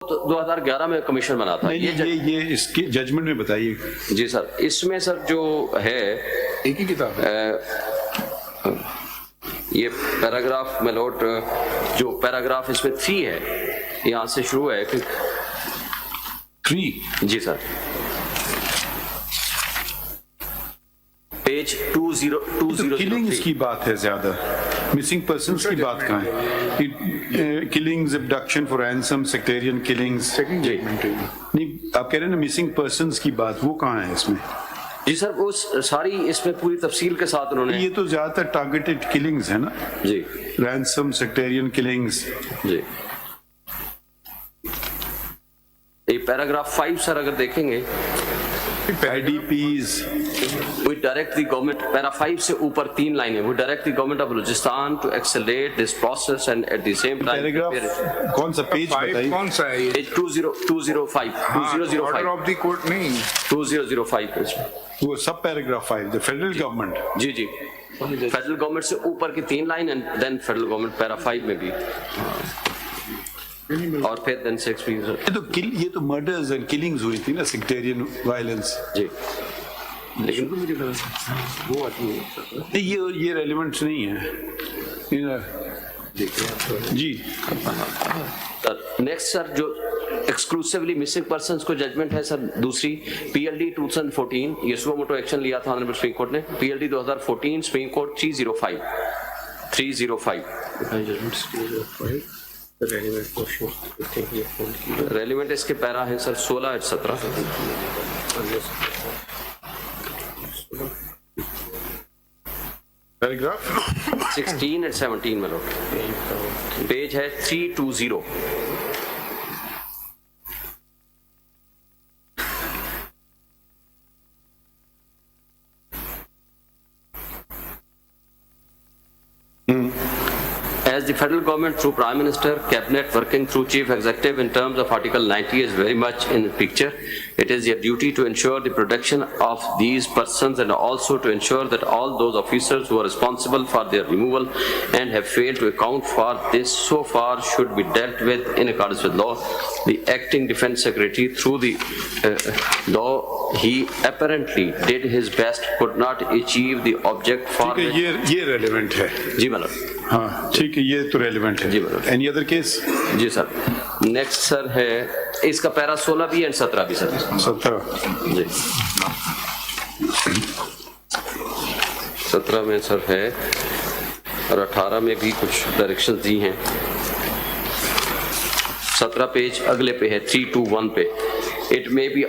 2011 میں کمیشن بنا تھا. یہ اس کے ججمنٹ میں بتائیے. جی سر, اس میں سر جو ہے ایک ہی کتاب ہے یہ پیراگراف میلوٹ, جو پیراگراف اس میں 3 ہے, یہاں سے شروع ہے کہ 3. جی سر, پیج 2020. کلنگز کی بات ہے زیادہ, مسنگ پرسنز کی بات کہاں ہے؟ Killings, abduction for ransom, sectarian killings. نہیں, آپ کہہ رہے ہیں نا مسنگ پرسنز کی بات, وہ کہاں ہے اس میں؟ جی سر, وہ ساری اس میں پوری تفصیل کے ساتھ انہوں نے. یہ تو زیادہ تر ٹارگیٹڈ کلنگز ہے نا. جی, رینسم, سیکٹیرین کلنگز. جی, یہ پیراگراف 5 سر اگر دیکھیں گے, I D Ps. We direct the government, para 5 سے اوپر 3 لائنیں, we direct the government of Balochistan to accelerate this process and at the same time paragraph کون سا پیج بتائیے؟ کون سا ہے یہ؟ page 2005 order of the court نہیں. 2005 وہ سب پیراگراف 5, دا فیڈرل گورنمنٹ. جی جی, فیڈرل گورنمنٹ سے اوپر کی 3 line and then federal government para 5 میں بھی, اور پھر دین 6 بھی. یہ تو مرڈرز اینڈ کلنگز ہوئی تھی نا, سیکٹیرین وائلنس. جی, لیکن یہ ریلیونٹ نہیں ہے. جی نیکسٹ سر, جو ایکسکلوسیولی مسنگ پرسنس کو ججمنٹ ہے سر, دوسری پی ایل ڈی 2014, یہ سو موٹو ایکشن لیا تھا آنریبل سپریم کورٹ نے. P L D 2014 supreme court 305. Relevant اس کے پیرا ہے سر 16 اور 17. پیراگراف 16 اور 17 میں لوگ, پیج ہے 320. As the federal government through Prime Minister, Cabinet working through Chief Executive in terms of Article 90 is very much in the picture. It is their duty to ensure the protection of these persons and also to ensure that all those officers who are responsible for their removal and have failed to account for this so far should be dealt with in accordance with law. The acting Defense Secretary, through the though he apparently did his best, could not achieve the object for which. یہ relevant ہے. جی مطلب, ہاں ٹھیک ہے, یہ تو relevant ہے. جی مطلب, اینی ادر کیس؟ جی سر. نیکسٹ سر ہے اس کا پیرا 16 بھی اینڈ 17 بھی سر. 17 جی, 17 میں سر ہے, اور 18 میں بھی کچھ ڈائریکشن دی ہیں. 17 پیج اگلے پہ ہے 321 پہ. It may be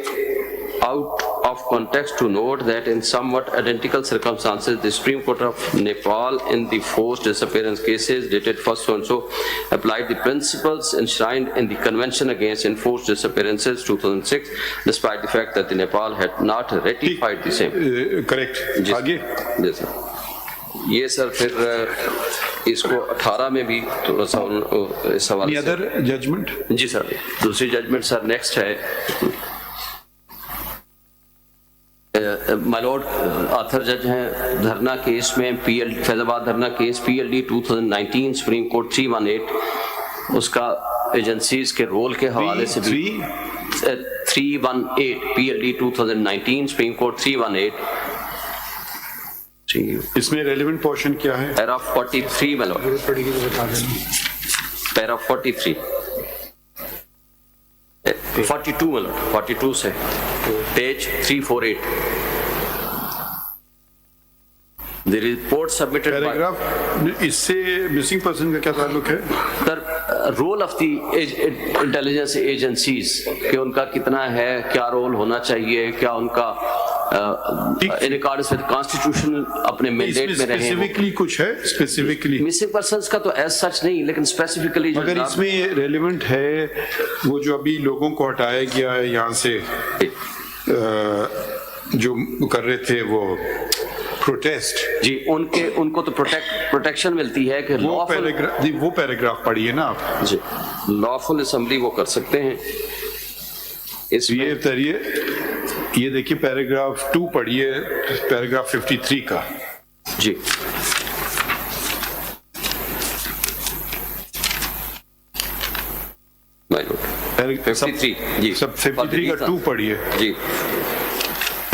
out of context to note that in somewhat identical circumstances, the Supreme Court of Nepal in the forced disappearance cases dated first so-and-so applied the principles enshrined in the Convention Against Enforced Disappearances 2006, despite the fact that the Nepal had not ratified the same. Correct. آگے جی سر, یہ سر پھر اس کو 18 میں بھی تھوڑا سا اس حوالے سے. Other judgment? جی سر, دوسری ججمنٹ سر نیکسٹ ہے مائی لارڈ آتھر جج ہیں دھرنا کیس میں, Faizabad dharna case P L D 2019 supreme court 318, اس کا ایجنسیز کے رول کے حوالے سے بھی 318 P L D 2019 supreme court 318. اس میں ریلیونٹ پورشن کیا ہے؟ پیرا 43 میں لارڈ, پیرا 43 42 میں لارڈ, 42 سے page 348. The report submitted by paragraph اس سے مسنگ پرسن کا کیا تعلق ہے؟ Sir, role of the intelligence agencies کہ ان کا کتنا ہے, کیا رول ہونا چاہیے, کیا ان کا ان اکارڈنس ود کانسٹیٹیوشن اپنے مینڈیٹ میں رہے. اسپیسیفکلی کچھ ہے؟ اسپیسیفکلی مسنگ پرسنس کا تو ایز سچ نہیں, لیکن اسپیسیفکلی اگر اس میں ریلیونٹ ہے, وہ جو ابھی لوگوں کو ہٹایا گیا ہے یہاں سے, جو کر رہے تھے وہ پروٹیسٹ, جی ان کو تو پروٹیکشن ملتی ہے کہ وہ پیراگراف پڑھیے نا آپ. جی, لافل اسمبلی وہ کر سکتے ہیں. اس یہ دیکھیے پیراگراف 2 پڑھیے, پیراگراف 53 کا. جی, 53 جی سب 53 کا 2 پڑھیے. جی.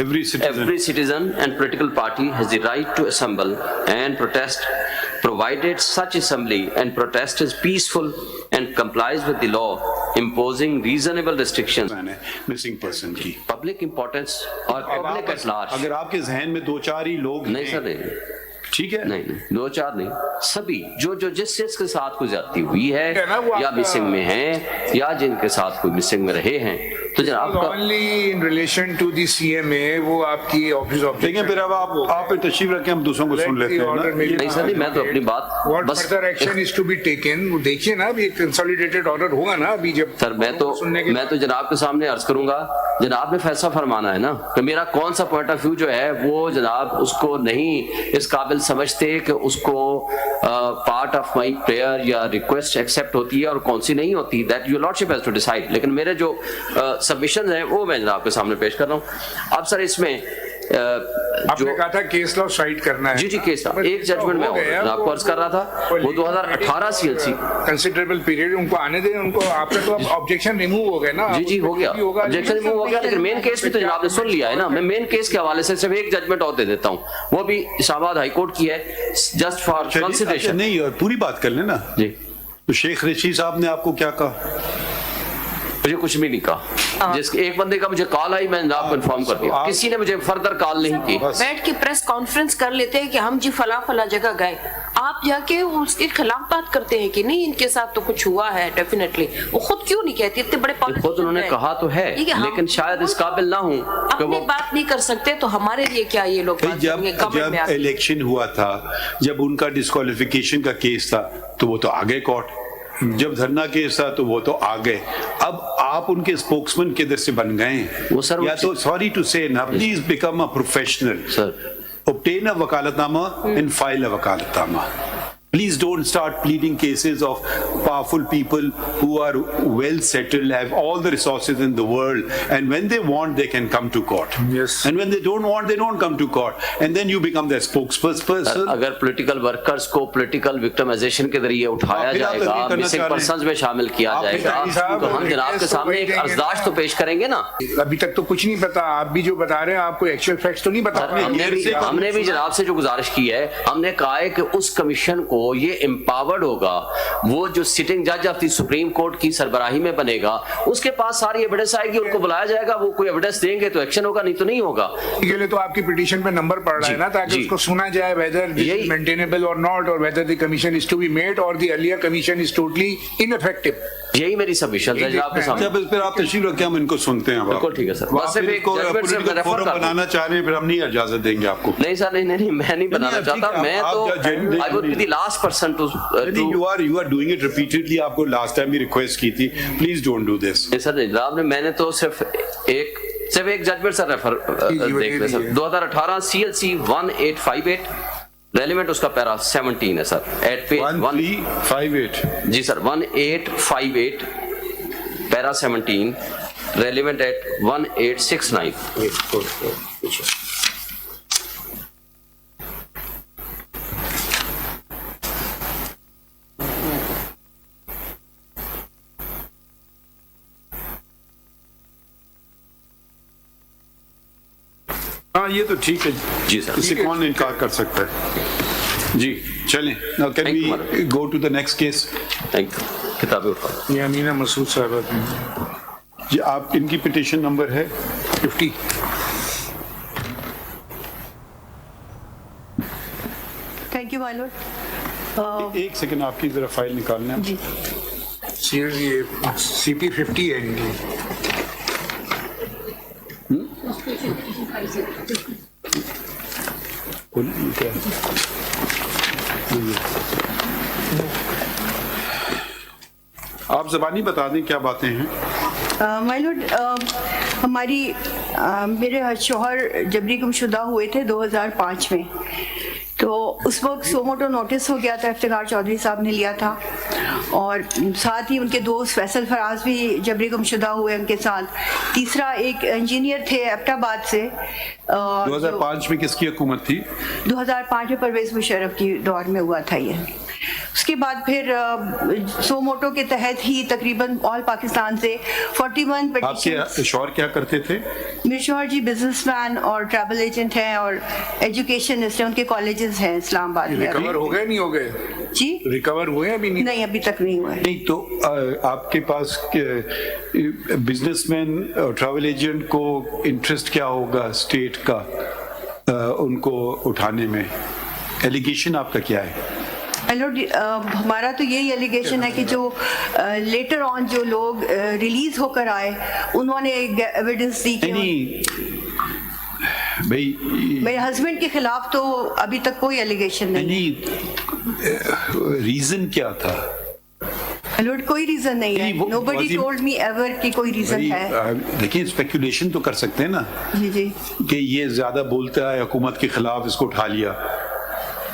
Every citizen. Every citizen and political party has the right to assemble and protest, provided such assembly and protest is peaceful and complies with the law, imposing reasonable restrictions. Missing person کی. Public importance or public at large. اگر آپ کے ذہن میں 2-4 ہی لوگ نہیں سر نہیں. ٹھیک ہے. نہیں 2-4 نہیں, سبھی جو جس کے ساتھ کوئی زیادتی ہوئی ہے یا مسنگ میں ہیں یا جن کے ساتھ کوئی مسنگ میں رہے ہیں تو جناب کا only in relation to the CMA وہ آپ کی آفس دیکھیں. پھر اب آپ تشریف رکھیں, ہم دوسروں کو سن لیتے ہیں نا. نہیں سر نہیں, میں تو اپنی بات What بس further action is to be taken وہ دیکھیے نا. ابھی ایک کنسالیڈیٹڈ آرڈر ہوگا نا ابھی جب سر. میں تو جناب کے سامنے عرض کروں گا, جناب نے فیصلہ فرمانا ہے نا کہ میرا کون سا پوائنٹ آف ویو جو ہے وہ جناب اس کو نہیں اس قابل سمجھتے کہ اس کو پارٹ آف مائی پریئر یا ریکویسٹ ایکسیپٹ ہوتی ہے اور کون سی نہیں ہوتی. That your lordship has to decide. لیکن میرے جو سبمیشن ہیں وہ میں جناب کے سامنے پیش کر رہا ہوں. اب سر اس میں آپ نے کہا تھا کیس لا سائٹ کرنا ہے. جی کیس لا ایک ججمنٹ میں آپ کو عرض کر رہا تھا وہ 2018 CLC کنسیڈریبل پیریڈ ان کو آنے دیں. ان کو آپ کا تو آبجیکشن ریموو ہو گیا نا. جی ہو گیا آبجیکشن ریموو ہو گیا. لیکن مین کیس بھی تو جناب نے سن لیا ہے نا. میں مین کیس کے حوالے سے صرف ایک ججمنٹ اور دے دیتا ہوں, وہ بھی اسلام آباد ہائی کورٹ کی ہے, جسٹ فار کنسیڈریشن. نہیں اور پوری بات کر لیں نا. جی تو شیخ رشید صاحب نے آپ کو کیا کہا؟ مجھے کچھ بھی نہیں کہا. جس ایک بندے کا مجھے کال آئی میں نے آپ کو انفارم کر دیا, کسی نے مجھے فردر کال نہیں کی. بیٹھ کے پریس کانفرنس کر لیتے ہیں کہ ہم جی فلاں جگہ گئے, آپ جا کے اس کے خلاف بات کرتے ہیں کہ نہیں ان کے ساتھ تو کچھ ہوا ہے. ڈیفینیٹلی وہ خود کیوں نہیں کہتی, اتنے بڑے خود انہوں نے کہا تو ہے لیکن شاید اس قابل نہ ہوں کہ اپنی وہ بات نہیں کر سکتے تو ہمارے لیے کیا یہ لوگ جب الیکشن ہوا تھا, جب ان کا ڈسکوالیفیکیشن کا کیس تھا تو وہ تو آگے کورٹ, جب دھرنا کیس تھا تو وہ تو آ گئے. اب آپ ان کے اسپوکسمین کدھر سے بن گئے ہیں؟ یا تو سوری ٹو سے نا, please become a professional, obtain a وکالت نامہ and file a وکالت نامہ. Please don't start pleading cases of powerful people who are well settled, have all the resources in the world, and when they want, they can come to court. Yes. And when they don't want, they don't come to court. And then you become their spokesperson. اگر political workers کو political victimization کے ذریعے اٹھایا جائے گا, missing persons میں شامل کیا جائے گا, تو ہم جناب کے سامنے ایک عرضداشت تو پیش کریں گے نا. ابھی تک تو کچھ نہیں پتا. آپ بھی جو بتا رہے ہیں آپ کو ایکچوئل فیکٹس تو نہیں بتا رہے. ہم نے بھی جناب سے جو گزارش کی ہے, ہم نے کہا ہے کہ اس کمیشن کو یہ امپاورڈ ہوگا, وہ جو سٹنگ جج آف دی سپریم کورٹ کی سربراہی میں بنے گا, اس کے پاس ساری ایویڈنس آئے گی, ان کو بلایا جائے گا, وہ کوئی ایویڈنس دیں گے تو ایکشن ہوگا, نہیں تو نہیں ہوگا. یہ لیے تو آپ کی پٹیشن پہ نمبر پڑ رہا ہے نا, تاکہ اس کو سنا جائے whether this is maintainable or not, or whether the commission is to be made or the earlier commission is totally ineffective. یہی میری سبمیشن ہے جناب کے سامنے. پھر آپ تشریف رکھیں, ہم ان کو سنتے ہیں. بالکل ٹھیک ہے سر. بس صرف ایک ججمنٹ سے ریفر بنانا چاہ رہے ہیں, پھر ہم نہیں اجازت دیں گے آپ کو. نہیں سر نہیں, میں نہیں بنانا چاہتا. میں تو I would be the last person to you are doing it repeatedly. آپ کو last time بھی ریکویسٹ کی تھی, please don't do this. نہیں سر جناب نے, میں نے تو صرف ایک ججمنٹ سر ریفر دیکھ لیں سر. 2018 CLC 1858 ریلیونٹ اس کا پیرا 17 ہے سر, ایٹ پیج 1358. جی سر 1858 پیرا 17 ریلیونٹ ایٹ 1869. ہاں یہ تو ٹھیک ہے جی سر, اس سے کون انکار کر سکتا ہے. جی چلیں. Now can we go to the next case? Thank you. کتابیں اٹھا. یہ امینہ مسعود صاحبہ جی آپ ان کی پٹیشن نمبر ہے 50. Thank you my lord. ایک سیکنڈ, آپ کی ذرا فائل نکالنا ہے. جی CP 50 ہے ان کی. آپ زبانی بتا دیں کیا باتیں ہیں. مائی لارڈ, ہماری میرے شوہر جبری گم شدہ ہوئے تھے 2005 میں, تو اس وقت سوموٹو نوٹس ہو گیا تھا, افتخار چودھری صاحب نے لیا تھا, اور ساتھ ہی ان کے دوست فیصل فراز بھی جبری گم شدہ ہوئے ان کے ساتھ. تیسرا ایک انجینئر تھے ایبٹ آباد سے. 2005 میں کس کی حکومت تھی؟ 2005 میں پرویز مشرف کی دور میں ہوا تھا یہ. اس کے بعد پھر سو موٹو کے تحت ہی تقریباً آل پاکستان سے 41 آپ کے پیٹیشن. شوہر کیا کرتے تھے؟ میرے شوہر جی بزنس مین اور ٹریول ایجنٹ ہیں اور ایجوکیشنسٹ ہیں, ان کے کالجز ہیں اسلام آباد میں. ریکور ہو گئے نہیں ہو گئے؟ جی ریکور ہوئے ابھی نہیں؟ نہیں, ابھی تک نہیں ہوا ہے. نہیں تو آپ کے پاس بزنس مین اور ٹریول ایجنٹ کو انٹرسٹ کیا ہوگا اسٹیٹ کا ان کو اٹھانے میں؟ ایلیگیشن آپ کا کیا ہے؟ ہمارا تو یہی ایلیگیشن ہے کہ جو لیٹر آن جو لوگ ریلیز ہو کر آئے انہوں نے ایویڈنس دی کہ بھائی میرے ہسبینڈ کے خلاف تو ابھی تک کوئی ایلیگیشن نہیں. ریزن کیا تھا؟ کوئی ریزن نہیں ہے. Nobody told me ever کہ کوئی ریزن ہے. دیکھیں اسپیکولیشن تو کر سکتے ہیں نا جی جی کہ یہ زیادہ بولتا ہے حکومت کے خلاف, اس کو اٹھا لیا,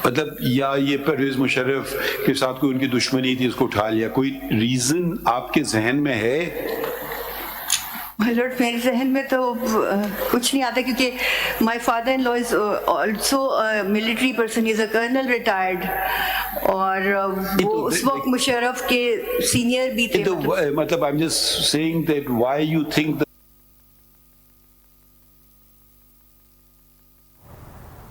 مطلب یا یہ پرویز مشرف کے ساتھ کوئی ان کی دشمنی تھی, اس کو اٹھا لیا. کوئی ریزن آپ کے ذہن میں ہے؟ لارڈ میرے ذہن میں تو کچھ نہیں آتا کیونکہ my father in law is also military person, is a kernel retired, اور وہ اس وقت مشرف کے سینئر بھی تھے. مطلب I'm just saying that why you think.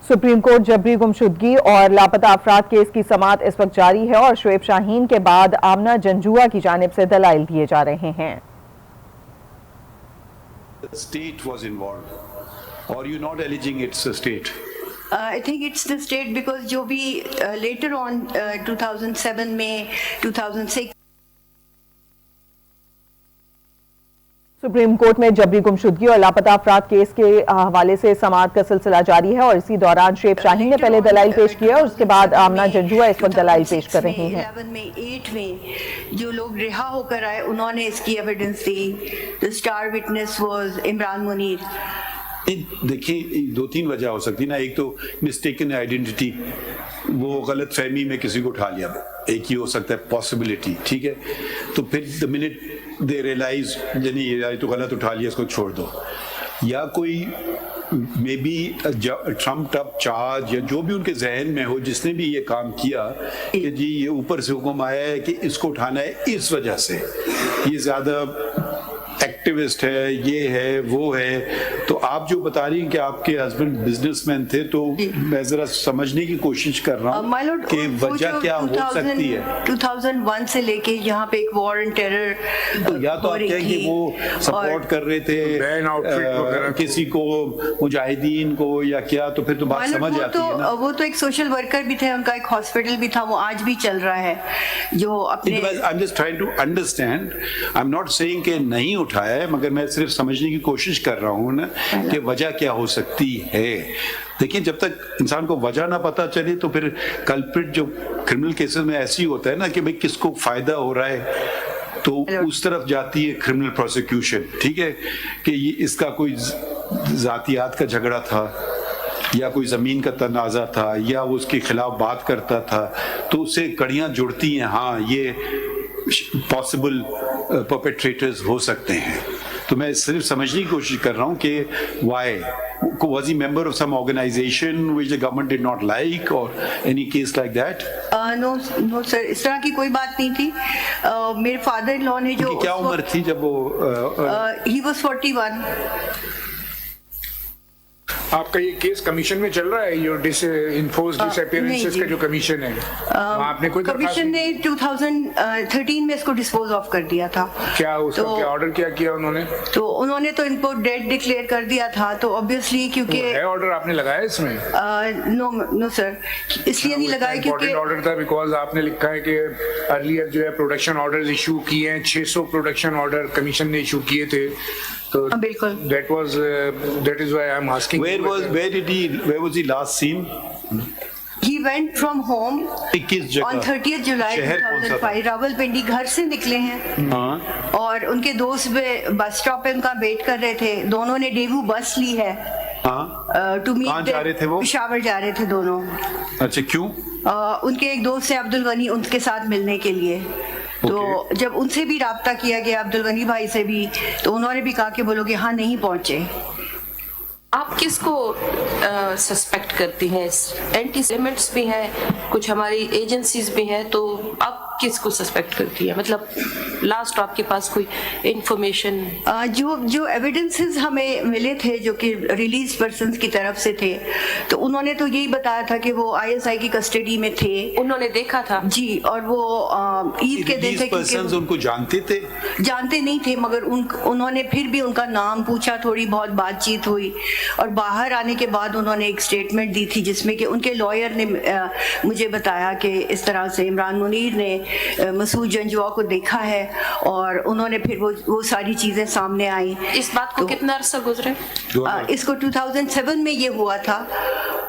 Supreme court جبری گمشدگی اور لاپتہ افراد کیس کی سماعت اس وقت جاری ہے اور شعیب شاہین کے بعد آمنہ جنجوعہ کی جانب سے دلائل دیے جا رہے ہیں. The state was involved, or you're not alleging it's a state? I think it's the state because جو بھی later on 2007 میں 2006 سپریم کورٹ میں جبری گمشدگی اور لاپتہ افراد کیس کے حوالے سے سماعت کا سلسلہ جاری ہے اور اسی دوران شعیب شاہین نے پہلے دلائل پیش کیا اور اس کے بعد آمنہ جنجوعہ اس وقت دلائل پیش کر رہی ہیں. 2011 میں 8 میں جو لوگ رہا ہو کر آئے انہوں نے اس کی evidence the. The star witness was Imran Munir. دیکھیں دو تین وجہ ہو سکتی نا. ایک تو مسٹیکن آئیڈینٹی, وہ غلط فہمی میں کسی کو اٹھا لیا, ایک ہی ہو سکتا ہے پاسبلٹی, ٹھیک ہے. تو پھر the minute they realize یعنی یہ تو غلط اٹھا لیا, اس کو چھوڑ دو. یا کوئی مے بی ٹرمپڈ اپ چارج یا جو بھی ان کے ذہن میں ہو, جس نے بھی یہ کام کیا کہ جی یہ اوپر سے حکم آیا ہے کہ اس کو اٹھانا ہے اس وجہ سے, یہ زیادہ ایکٹیوسٹ ہے, یہ ہے وہ ہے. تو آپ جو بتا رہی ہیں کہ آپ کے ہسبینڈ بزنس مین تھے, تو میں ذرا سمجھنے کی کوشش کر رہا ہوں کہ وجہ کیا ہو سکتی ہے. 2001 سے لے کے یہاں پہ ایک وار اینڈ ٹیرر, یا تو آپ کہیں کہ وہ سپورٹ کر رہے تھے کسی کو, مجاہدین کو, یا کیا, تو پھر تو بات سمجھ آتی ہے نا. وہ تو ایک سوشل ورکر بھی تھے, ان کا ایک ہاسپٹل بھی تھا, وہ آج بھی چل رہا ہے. جو اپنے I'm just trying to understand, I'm not saying کہ نہیں اٹھایا ہے, مگر میں صرف سمجھنے کی کوشش کر رہا ہوں نا کہ وجہ کیا ہو سکتی ہے. دیکھیں جب تک انسان کو وجہ نہ پتا چلے تو پھر کلپریٹ جو کرمنل کیسز میں ایسی ہوتا ہے نا کہ بھئی کس کو فائدہ ہو رہا ہے, تو اس طرف جاتی ہے کرمنل پروسیکیوشن, ٹھیک ہے, کہ یہ اس کا کوئی ذاتیات کا جھگڑا تھا یا کوئی زمین کا تنازع تھا یا وہ اس کے خلاف بات کرتا تھا, تو اس سے کڑیاں جڑتی ہیں. ہاں یہ پاسبل پرپیٹریٹرز ہو سکتے ہیں. تو میں صرف سمجھنے کی کوشش کر رہا ہوں کہ Y was he member of some organization which the government did not like or any case like that? No sir, اس طرح کی کوئی بات نہیں تھی. میرے فادر ان لا نے جو کیا عمر تھی جب وہ he was 41. آپ کا یہ کیس کمیشن میں چل رہا ہے, یہ انفورس ڈس اپیئرنسز کا جو کمیشن ہے, آپ نے کوئی کمیشن نے 2013 میں اس کو ڈسپوز آف کر دیا تھا. کیا اس کا کیا آرڈر کیا انہوں نے؟ تو انہوں نے تو ان کو ڈیڈ ڈکلیئر کر دیا تھا. تو obviously کیونکہ ہے آرڈر آپ نے لگایا اس میں؟ نو سر, اس لیے نہیں لگایا کیونکہ آرڈر تھا بیکاز آپ نے لکھا ہے کہ ارلیئر جو ہے پروڈکشن آرڈرز ایشو کیے ہیں, 600 پروڈکشن آرڈر کمیشن نے ایشو کیے تھے. بالکل that is why I'm asking. Where was he last seen? He went from home on 30th July 2005. Rawalpindi گھر سے نکلے ہیں اور ان کے دوست بس اسٹاپ پہ ان کا ویٹ کر رہے تھے. دونوں نے ڈیوو بس لی ہے ٹو میٹ. جا رہے تھے وہ؟ پشاور جا رہے تھے دونوں. اچھا, کیوں؟ ان کے ایک دوست ہیں عبد الغنی, ان کے ساتھ ملنے کے لیے. تو جب ان سے بھی رابطہ کیا گیا, عبد الغنی بھائی سے بھی, تو انہوں نے بھی کہا کہ وہ لوگ یہاں نہیں پہنچے. آپ کس کو سسپیکٹ کرتی ہیں؟ اینٹی ایلیمنٹس بھی ہیں, کچھ ہماری ایجنسیز بھی ہیں, تو آپ کس کو سسپیکٹ کرتی ہیں؟ مطلب لاسٹ آپ کے پاس کوئی انفارمیشن؟ جو ایویڈنسز ہمیں ملے تھے جو کہ ریلیز پرسنز کی طرف سے تھے, تو انہوں نے تو یہی بتایا تھا کہ وہ ISI کی کسٹڈی میں تھے. انہوں نے دیکھا تھا جی, اور وہ عید کے دن تھے, پرسنز ان کو جانتے تھے؟ جانتے نہیں تھے, مگر انہوں نے پھر بھی ان کا نام پوچھا, تھوڑی بہت بات چیت ہوئی, اور باہر آنے کے بعد انہوں نے ایک اسٹیٹمنٹ دی تھی جس میں کہ ان کے لائر نے مجھے بتایا کہ اس طرح سے عمران منیر نے مسعود جنجوعہ کو دیکھا ہے, اور انہوں نے پھر وہ ساری چیزیں سامنے آئیں. اس بات کو کتنا عرصہ گزرے؟ اس کو 2007 میں یہ ہوا تھا,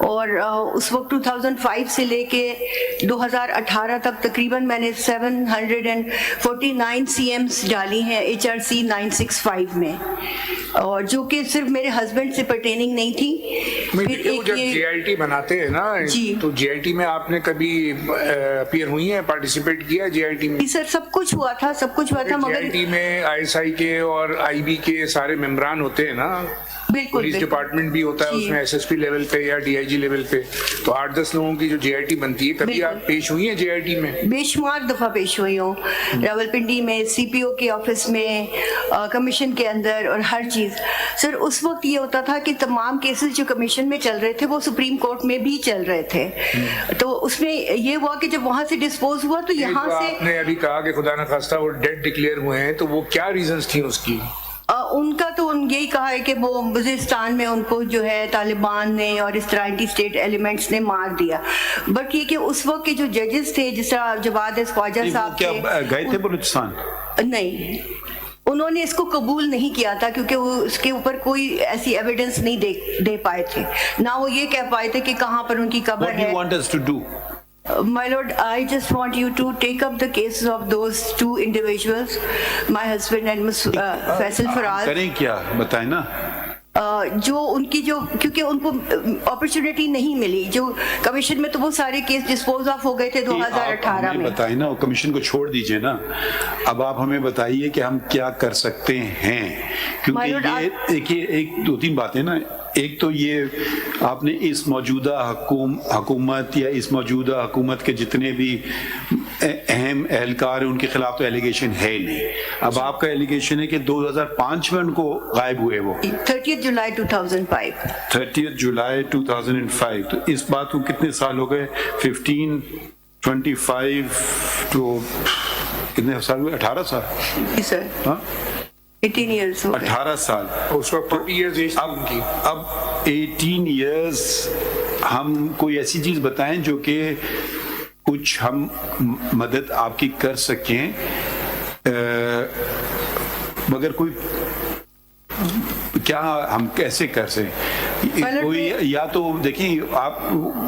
اور اس وقت 2005 سے لے کے 2018 تک تقریباً میں نے 749 CMs ڈالی ہیں HRC 965 میں, اور جو کہ صرف میرے ہسبینڈ سے پرٹیننگ نہیں تھی. پھر ایک جب GIT بناتے ہیں نا, تو GIT میں آپ نے کبھی اپیئر ہوئی ہیں, پارٹیسپیٹ کیا GIT میں؟ سر سب کچھ ہوا تھا, مگر GIT میں ISI کے اور IB کے سارے ممبران ہوتے ہیں نا, پولیس ڈپارٹمنٹ بھی ہوتا ہے اس میں, SSP لیول پہ یا DIG لیول پہ, تو 8-10 لوگوں کی جو GIT بنتی ہے, کبھی آپ پیش ہوئی ہیں GIT میں؟ بے شمار دفعہ پیش ہوئی ہوں, راولپنڈی میں, CPO کے آفس میں, کمیشن کے اندر, اور ہر چیز. سر اس وقت یہ ہوتا تھا کہ تمام کیسز جو کمیشن میں چل رہے تھے وہ سپریم کورٹ میں بھی چل رہے تھے, تو اس میں یہ ہوا کہ جب وہاں سے ڈسپوز ہوا تو یہاں سے آپ نے ابھی کہا کہ خدا نخواستہ وہ ڈیڈ ڈکلیئر ہوئے ہیں, تو وہ کیا ریزنز تھیں اس کی؟ ان کا تو یہی کہا ہے کہ وہ وزیرستان میں ان کو جو ہے طالبان نے اور اس طرح اینٹی اسٹیٹ ایلیمنٹس نے مار دیا. بٹ یہ کہ اس وقت کے جو ججز تھے, جس طرح جواد خواجہ صاحب کیا گئے تھے بلوچستان؟ نہیں, انہوں نے اس کو قبول نہیں کیا تھا, کیونکہ وہ اس کے اوپر کوئی ایسی ایویڈنس نہیں دے پائے تھے, نہ وہ یہ کہہ پائے تھے کہ کہاں پر ان کی قبر ہے. My lord, I just want you to take up the cases of those two individuals, my husband and Faisal Faraz. کریں کیا بتائیں نا, جو ان کی کیونکہ ان کو اپرچونٹی نہیں ملی, جو کمیشن میں تو وہ سارے کیس ڈسپوز آف ہو گئے تھے 2018 میں. بتائیں نا, کمیشن کو چھوڑ دیجئے نا, اب آپ ہمیں بتائیے کہ ہم کیا کر سکتے ہیں, کیونکہ یہ دیکھیے ایک 2-3 باتیں نا. ایک تو یہ آپ نے اس موجودہ حکومت یا اس موجودہ حکومت کے جتنے بھی اہم اہلکار ہیں ان کے خلاف تو ایلیگیشن ہے نہیں. اب آپ کا ایلیگیشن ہے کہ 2005 میں ان کو غائب ہوئے, وہ 30 جولائی 2005. 30 جولائی 2005, تو اس بات کو کتنے سال ہو گئے؟ 25 تو کتنے سال ہوئے؟ 18 سال. جی سر, ہاں 18 ایئرس. 18 سال. اس وقت 40 ایئرز ایج کی. اب 18 ایئرز ہم کوئی ایسی چیز بتائیں جو کہ کچھ ہم مدد آپ کی کر سکیں, مگر کوئی کیا ہم کیسے کر سکیں؟ کوئی یا تو دیکھیں آپ,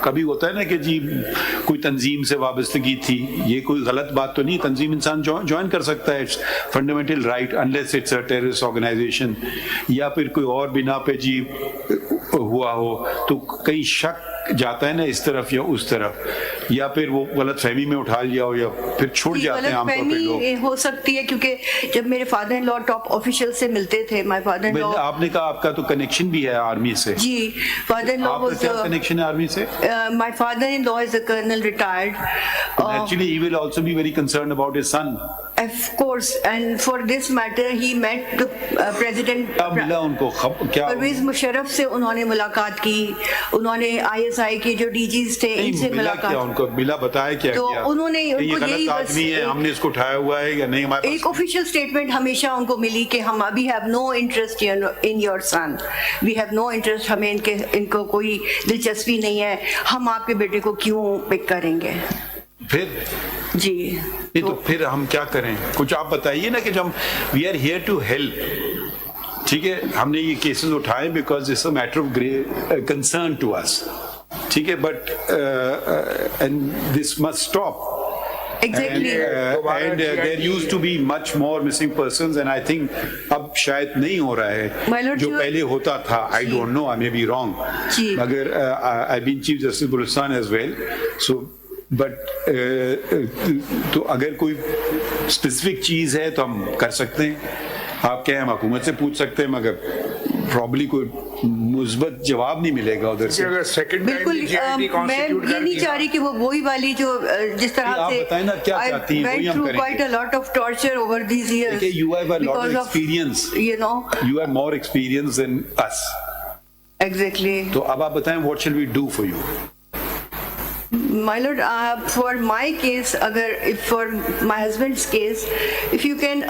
کبھی ہوتا ہے نا کہ جی کوئی تنظیم سے وابستگی تھی, یہ کوئی غلط بات تو نہیں, تنظیم انسان جوائن کر سکتا ہے, fundamental right, unless it's a terrorist organisation, یا پھر کوئی اور بنا پہ جی ہوا ہو تو کئی شک جاتا ہے نا اس طرف یا اس طرف, یا پھر وہ غلط فہمی میں اٹھا لیا ہو, یا پھر چھوٹ جاتے ہیں عام طور پہ لوگ. ہو سکتی ہے, کیونکہ جب میرے father in law top official سے ملتے تھے, مائی فادر ان لا, آپ نے کہا آپ کا تو کنیکشن بھی ہے آرمی سے. جی, فادر ان لا واز, کیا کنیکشن ہے آرمی سے؟ My father in law is a kernel retired. Actually he will also be very concerned about his son. Of course, and for this matter he met the President Pervez Musharraf سے انہوں نے ملاقات کی, انہوں نے ISI کے جو DGs تھے ان سے ملاقات, ان کو ملا بتایا کیا تو انہوں نے ان کو یہی بس ہم نے اس کو اٹھایا ہوا ہے یا نہیں, ہمارے ایک آفیشیل اسٹیٹمنٹ ہمیشہ ان کو ملی کہ ہم ابھی have no interest in your son, we have no interest, ہمیں ان کو کوئی دلچسپی نہیں ہے, ہم آپ کے بیٹے کو کیوں پک کریں گے. پھر جی تو پھر ہم کیا کریں, کچھ آپ بتائیے نا کہ جب we are here to help, ٹھیک ہے, ہم نے یہ کیسز اٹھائے because it's a matter of great concern to us, ٹھیک ہے, but and this must stop. Exactly. And there used to be much more missing persons, and I think اب شاید نہیں ہو رہا ہے جو پہلے ہوتا تھا. I don't know, I may be wrong. مگر I've been Chief Justice Balochistan as well. So but تو اگر کوئی اسپیسیفک چیز ہے تو ہم کر سکتے ہیں, آپ کہیں ہم حکومت سے پوچھ سکتے ہیں, مگر پرابلی کوئی مثبت جواب نہیں ملے گا ادھر سے. اگر سیکنڈ ٹائم بالکل جی میں یہ نہیں چاہ رہی کہ وہ وہی والی جو جس طرح آپ سے بتائیں نا کیا چاہتی ہیں, وہی ہم کریں گے. quite a lot of torture over these years You have a lot of because experience. you know You have more experience than us. exactly. تو اب آپ بتائیں what shall we do for you? My lord, for my case, for my husband's case, if you can,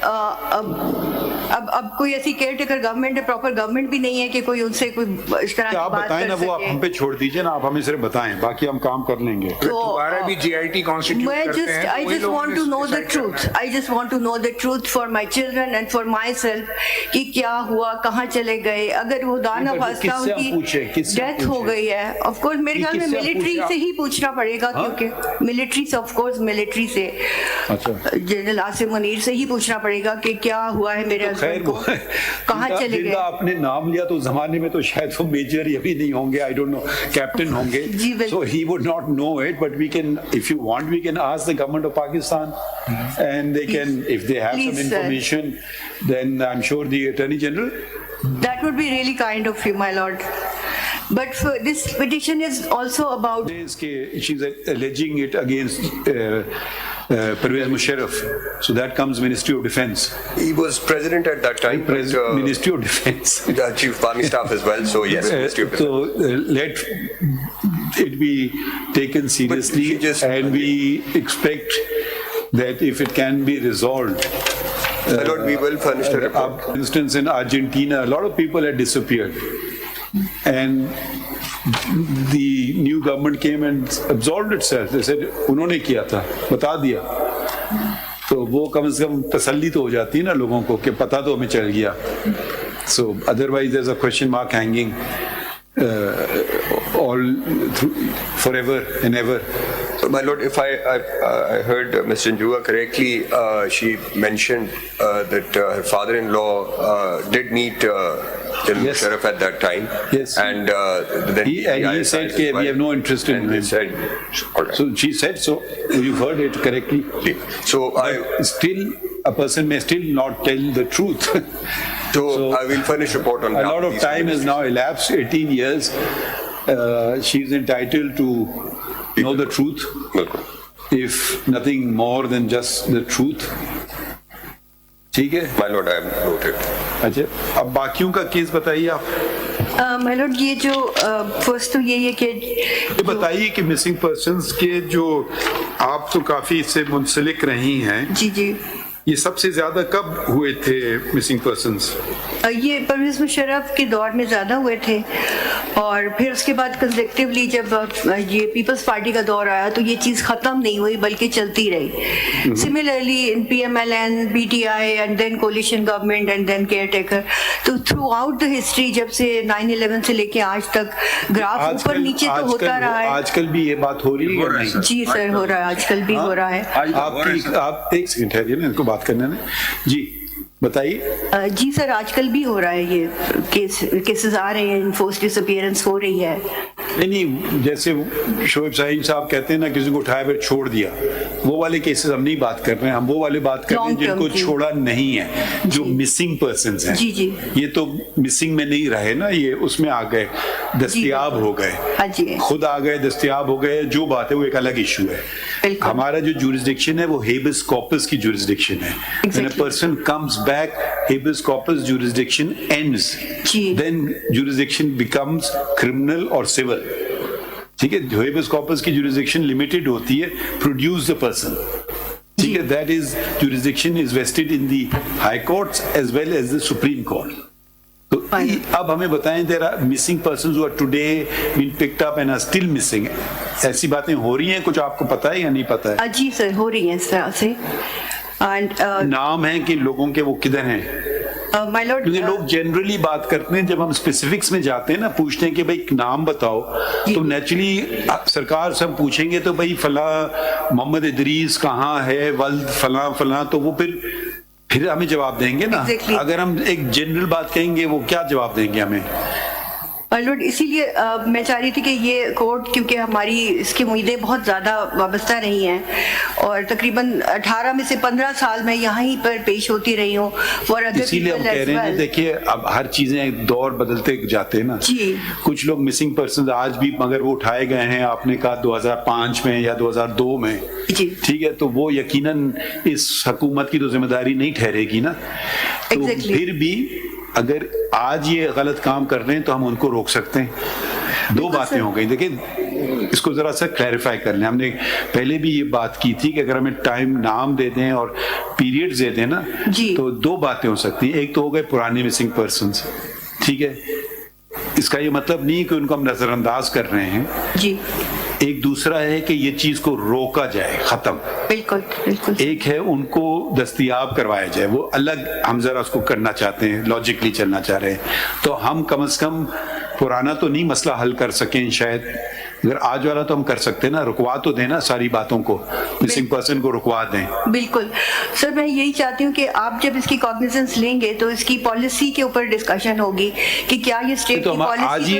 اب کوئی ایسی care taker government ہے, proper government بھی نہیں ہے کہ کوئی ان سے کوئی اس طرح کی آپ بات بتائیں نا, کر وہ آپ ہم سکے. پہ چھوڑ دیجئے نا, آپ ہمیں صرف بتائیں, باقی ہم کام کر لیں گے. دوبارہ بھی جی آئی ٹی کانسٹیٹیوٹ میں کرتے ہیں, I just want to know the truth. I just want to know the truth for my children and for myself کہ کیا ہوا, کہاں چلے گئے. اگر وہ دانا فاستہ ان کی ڈیتھ ہو گئی ہے, آف کورس میرے خیال میں ملٹری سے ہی پوچھنا پڑے گا, کیونکہ ملٹری سے, آف کورس ملٹری سے, جنرل عاصم منیر سے ہی پوچھنا پڑے گا کہ کیا ہوا ہے میرے ہسبینڈ کو, کہاں چلے گئے. آپ نے نام لیا تو زمانے میں تو شاید وہ میجر ابھی نہیں ہوں گے, آئی ڈونٹ نو, کیپٹن ہوں گے, so he would not know it, but we can, if you want we can ask the government of Pakistan and they can, if they have some information then I'm sure the Attorney General. That would be really kind of you, my lord. But for this petition is also about. She's alleging it against Pervez Musharraf. So that comes Ministry of Defence. He was president at that time. Ministry of Defence. Chief of Army Staff as well. So yes, Ministry of Defence. So let it be taken seriously, and we expect that if it can be resolved. Lord, we will furnish the report. For instance, in Argentina, a lot of people had disappeared, and the new government came and absolved itself. They said, "उन्होंने किया था, बता दिया." तो वो कम से कम तसल्ली तो हो जाती है ना लोगों को कि पता तो हमें चल गया. So otherwise, there's a question mark hanging all through forever and ever. So, my lord, if I heard Ms. Janjua correctly, she mentioned that her father-in-law did meet General Musharraf at that time. Yes. And then he said that we have no interest in him. Said, all right. So she said so. You've heard it correctly. So still, a person may still not tell the truth. So I will furnish report on that. A lot of time has now elapsed, 18 years. She's entitled to know the truth, if nothing more than just the truth. ٹھیک ہے My lord, I have noted. اچھا, اب باقیوں کا case بتائیے آپ. my lord, یہ جو فرسٹ تو یہی ہے کہ یہ بتائیے کہ مسنگ پرسنز کے جو آپ تو کافی اس سے منسلک رہی ہیں, جی جی, یہ سب سے زیادہ کب ہوئے تھے مسنگ پرسنز؟ یہ پرویز مشرف کے دور میں زیادہ ہوئے تھے, اور پھر اس کے بعد کنزیکٹیولی جب یہ پیپلز پارٹی کا دور آیا تو یہ چیز ختم نہیں ہوئی بلکہ چلتی رہی. Similarly P M L N, P T I, and then coalition government, and then caretaker. تو تھرو آؤٹ دا ہسٹری, جب سے 9/11 سے لے کے آج تک گراف اوپر نیچے تو ہوتا رہا ہے. آج کل بھی یہ بات ہو رہی ہے؟ جی سر, ہو رہا ہے, آج کل بھی ہو رہا ہے. آپ ایک سیکنڈ ٹھہریے نا, ان کو بات کرنے دیں. جی بتائیے. جی سر, آج کل بھی ہو رہا ہے, یہ کیسز آ رہے ہیں, انفورس ڈس اپیئرنس ہو رہی ہے. نہیں, جیسے شعیب صاحب صاحب کہتے ہیں نا, کسی کو اٹھایا پھر چھوڑ دیا, وہ والے کیسز ہم نہیں بات کر رہے ہیں. ہم وہ والے بات کر رہے ہیں جن کو چھوڑا نہیں ہے, جو مسنگ پرسنز ہیں. جی جی, یہ تو مسنگ میں نہیں رہے نا, یہ اس میں آ گئے, دستیاب ہو گئے, خود آ گئے, دستیاب ہو گئے. جو بات ہے وہ ایک الگ ایشو ہے. ہمارا جو جورسڈکشن ہے وہ ہیبس کارپس کی جورسڈکشن ہے. When a person comes back, habeas corpus jurisdiction ends. Then jurisdiction becomes criminal or civil. ٹھیک ہے, habeas corpus کی jurisdiction limited ہوتی ہے, produce the person. ٹھیک ہے, that is jurisdiction is vested in the high courts as well as the Supreme Court. تو اب ہمیں بتائیں, there are missing persons who are today been picked up and are still missing. ایسی باتیں ہو رہی ہیں, کچھ آپ کو پتا ہے یا نہیں پتا ہے؟ جی سر, ہو رہی ہیں اس طرح سے. نام ہیں کہ لوگوں کے وہ کدھر ہیں؟ کیونکہ لوگ جنرلی بات کرتے ہیں, جب ہم اسپیسیفکس میں جاتے ہیں نا, پوچھتے ہیں کہ بھائی نام بتاؤ, تو نیچرلی سرکار سے ہم پوچھیں گے تو بھائی فلاں محمد ادریس کہاں ہے, ولد فلاں فلاں, تو وہ پھر ہمیں جواب دیں گے نا. اگر ہم ایک جنرل بات کہیں گے, وہ کیا جواب دیں گے ہمیں؟ لارڈ اسی لیے میں چاہ رہی تھی کہ یہ کورٹ کیونکہ ہماری اس کی امیدیں بہت زیادہ وابستہ رہی ہیں اور تقریباً 18 میں سے 15 سال میں یہیں پر پیش ہوتی رہی ہوں فار ادر اسی لیے ہم کہہ رہے ہیں دیکھیے اب ہر چیزیں دور بدلتے جاتے ہیں نا. جی کچھ لوگ مسنگ پرسنز آج بھی مگر وہ اٹھائے گئے ہیں آپ نے کہا 2005 میں یا 2002 میں, جی ٹھیک ہے, تو وہ یقیناً اس حکومت کی تو ذمہ داری نہیں ٹھہرے گی نا. تو پھر بھی اگر آج یہ غلط کام کر رہے ہیں تو ہم ان کو روک سکتے ہیں. دو باتیں ہو گئی, دیکھیں اس کو ذرا سا کلیریفائی کر لیں. ہم نے پہلے بھی یہ بات کی تھی کہ اگر ہمیں ٹائم نام دے دیں اور پیریڈز دے دیں نا تو دو باتیں ہو سکتی ہیں. ایک تو ہو گئے پرانے مسنگ پرسنز, ٹھیک ہے, اس کا یہ مطلب نہیں کہ ان کو ہم نظر انداز کر رہے ہیں. جی ایک دوسرا ہے کہ یہ چیز کو روکا جائے, ختم. بالکل بالکل. ایک ہے ان کو دستیاب کروایا جائے, وہ الگ ہم ذرا اس کو کرنا چاہتے ہیں, لاجکلی چلنا چاہ رہے ہیں. تو ہم کم از کم پرانا تو نہیں مسئلہ حل کر سکیں شاید, اگر آج والا تو ہم کر سکتے ہیں نا, رکوا تو دیں نا ساری باتوں کو, مسنگ پرسن کو رکوا دیں. بالکل سر, میں یہی چاہتی ہوں کہ آپ جب اس کی کاگنیزنس لیں گے تو اس کی پالیسی کے اوپر ڈسکشن ہوگی کہ کیا یہ اسٹیٹ کی پالیسی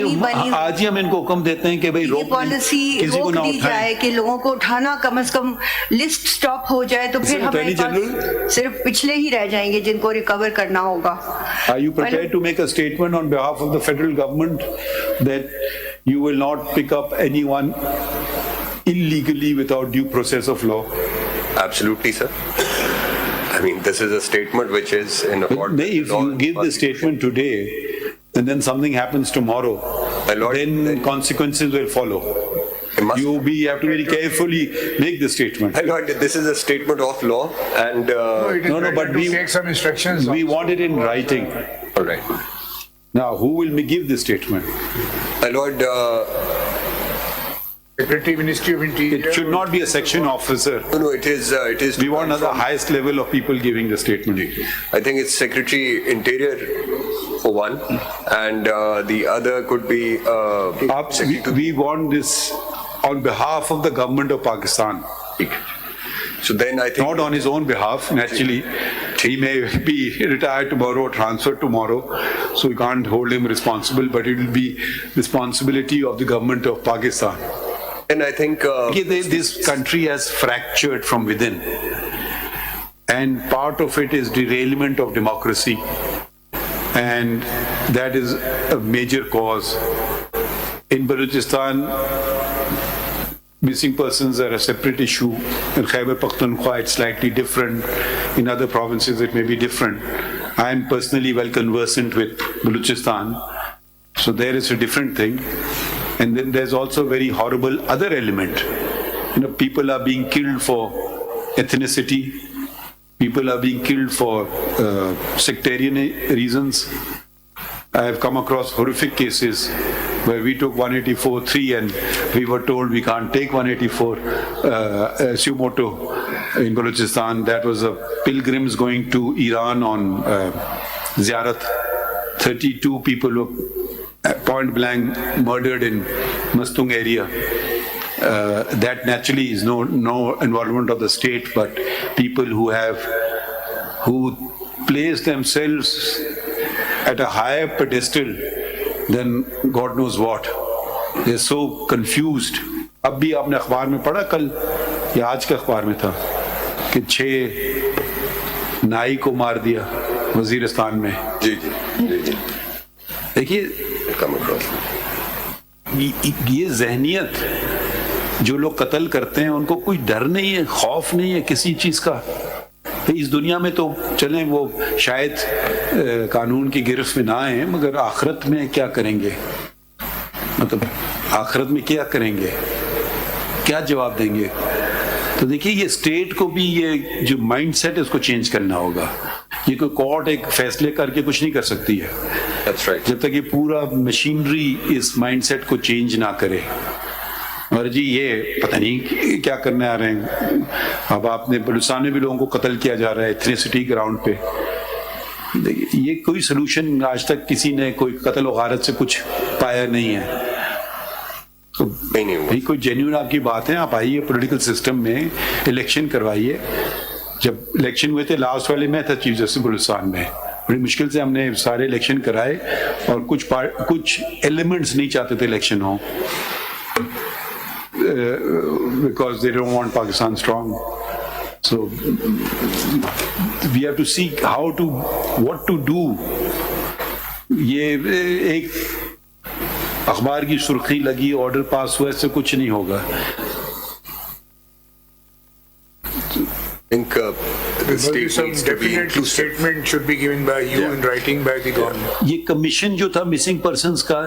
آج ہی ہم ان کو حکم دیتے ہیں کہ بھئی یہ پالیسی روک دی جائے کہ لوگوں کو اٹھانا کم از کم لسٹ سٹاپ ہو جائے, تو پھر ہمارے پاس صرف پچھلے ہی رہ جائیں گے جن کو ریکور کرنا ہوگا. Are you prepared to make a statement on behalf of the federal government that you will not pick up anyone illegally without due process of law? Absolutely, sir. I mean, this is a statement which is in accordance with If you give the statement today and then something happens tomorrow, then consequences will follow. You have to very carefully make the statement. My lord, this is a statement of law and No, but we take some instructions. we want it in writing. all right. Now, who will give the statement? My lord, Secretary, Ministry of Interior. It should not be a section officer. no, it is. We want the highest level of people giving the statement. I think it's Secretary Interior for one, and the other could be. We want this on behalf of the government of Pakistan. So then I think Not on his own behalf, naturally. He may be retired tomorrow, transferred tomorrow, so we can't hold him responsible, but it will be responsibility of the government of Pakistan. And I think This country has fractured from within, and part of it is derailment of democracy, and that is a major cause. In Balochistan, missing persons are a separate issue. In Khyber Pakhtunkhwa, it's slightly different. In other provinces, it may be different. I am personally well conversant with Balochistan, so there is a different thing. And then there's also a very horrible other element. People are being killed for ethnicity. People are being killed for sectarian reasons. I have come across horrific cases where we took 184.3 and we were told we can't take 184 Sumoto in Balochistan. That was pilgrims going to Iran on Ziyarat. 32 people were point blank murdered in Mastung area. That naturally is no involvement of the state, but people who place themselves at a higher pedestal than God knows what. They're so confused. اب بھی آپ نے اخبار میں پڑھا کل یا آج کا اخبار میں تھا کہ 6 نائی کو مار دیا وزیرستان میں. جی دیکھیے یہ ذہنیت, جو لوگ قتل کرتے ہیں ان کو کوئی ڈر نہیں ہے, خوف نہیں ہے کسی چیز کا. اس دنیا میں تو چلیں وہ شاید قانون کی گرفت میں نہ آئیں, مگر آخرت میں کیا کریں گے؟ مطلب آخرت میں کیا کریں گے, کیا جواب دیں گے؟ تو دیکھیے یہ اسٹیٹ کو بھی یہ جو مائنڈ سیٹ ہے اس کو چینج کرنا ہوگا. یہ کوئی کورٹ ایک فیصلے کر کے کچھ نہیں کر سکتی ہے جب تک یہ پورا مشینری اس مائنڈ سیٹ کو چینج نہ کرے. اور جی یہ پتہ نہیں کیا کرنے آ رہے ہیں. اب آپ نے بلوچستان میں بھی لوگوں کو قتل کیا جا رہا ہے ایتھنیسٹی گراؤنڈ پہ. یہ کوئی سلوشن آج تک کسی نے کوئی قتل و غارت سے کچھ پایا نہیں ہے. تو کوئی جینیون آپ کی بات ہے, آپ آئیے پولیٹیکل سسٹم میں الیکشن کروائیے. جب الیکشن ہوئے تھے لاسٹ والے میں تھا چیف جسٹس بلوچستان میں, بڑی مشکل سے ہم نے سارے الیکشن کرائے اور کچھ ایلیمنٹس نہیں چاہتے تھے election who because they don't want Pakistan strong. So we have to see what to do. یہ ایک اخبار کی سرخی لگی آرڈر پاس ہوا اس سے کچھ نہیں ہوگا. I think the state needs to be inclusive. Statement should be given by you in writing by the government. یہ کمیشن جو تھا مسنگ پرسنز کا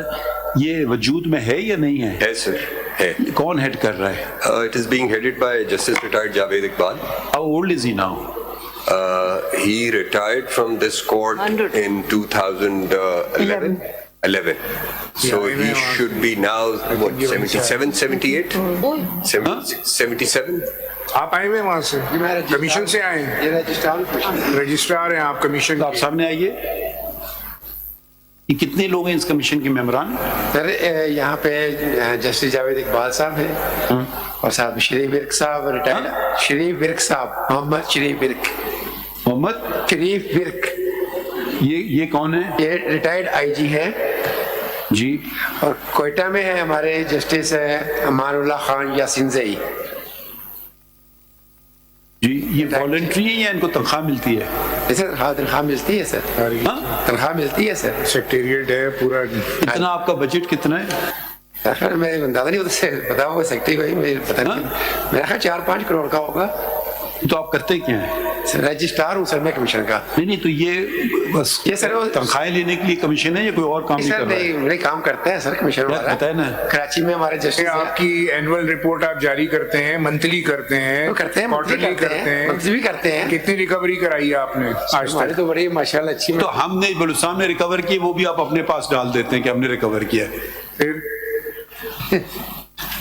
یہ وجود میں ہے یا نہیں ہے؟ ہے sir, ہے. کون ہیڈ کر رہا ہے؟ It is being headed by Justice retired Javed Iqbal. How old is he now? He retired from this court in 2011. 11. So he should be now, what, 77, 78? 77? آپ آئے ہوئے وہاں سے کمیشن سے آئے ہیں؟ رجسٹرار ہیں آپ کمیشن آپ سامنے آئیے. یہ کتنے لوگ ہیں اس کمیشن کے ممبران؟ سر یہاں پہ جسٹس جاوید اقبال صاحب ہیں اور صاحب شریف ورک صاحب ریٹائرڈ. شریف ورک صاحب محمد شریف ورک. محمد شریف ورک یہ کون ہے؟ یہ ریٹائرڈ آئی جی ہے جی. اور کوئٹہ میں ہے ہمارے جسٹس امان اللہ خان یاسین زئی. جی یہ والنٹری ہے یا ان کو تنخواہ ملتی ہے؟ سر ہاں تنخواہ ملتی ہے سر. تنخواہ ملتی ہے سر. سیکریٹریٹ ہے پورا. اتنا آپ کا بجٹ کتنا ہے؟ سر میں اندازہ نہیں ہوتا بتاؤ گا سیکٹری بھائی مجھے پتہ نہیں. میرا خیال 4-5 کروڑ کا ہوگا. تو آپ کرتے کیا ہیں؟ رجسٹرار ہوں سر میں کمیشن کا. نہیں تو یہ بس یہ سر تنخواہیں لینے کے لیے کمیشن ہے یا کوئی اور کام نہیں سر کر رہا ہے؟ نہیں کام کرتا ہے سر کمیشن والا. بتائیں نا. کراچی میں ہمارے جسٹس آپ کی اینول رپورٹ آپ جاری کرتے ہیں، منتھلی کرتے ہیں، کوارٹرلی کرتے ہیں، بھی کرتے ہیں. کتنی ریکوری کرائی ہے آپ نے آج ہماری تک؟ تو بڑی ماشاء اللہ اچھی. تو ہم نے بلوچستان میں ریکور کی وہ بھی آپ اپنے پاس ڈال دیتے ہیں کہ ہم نے ریکور کیا. پھر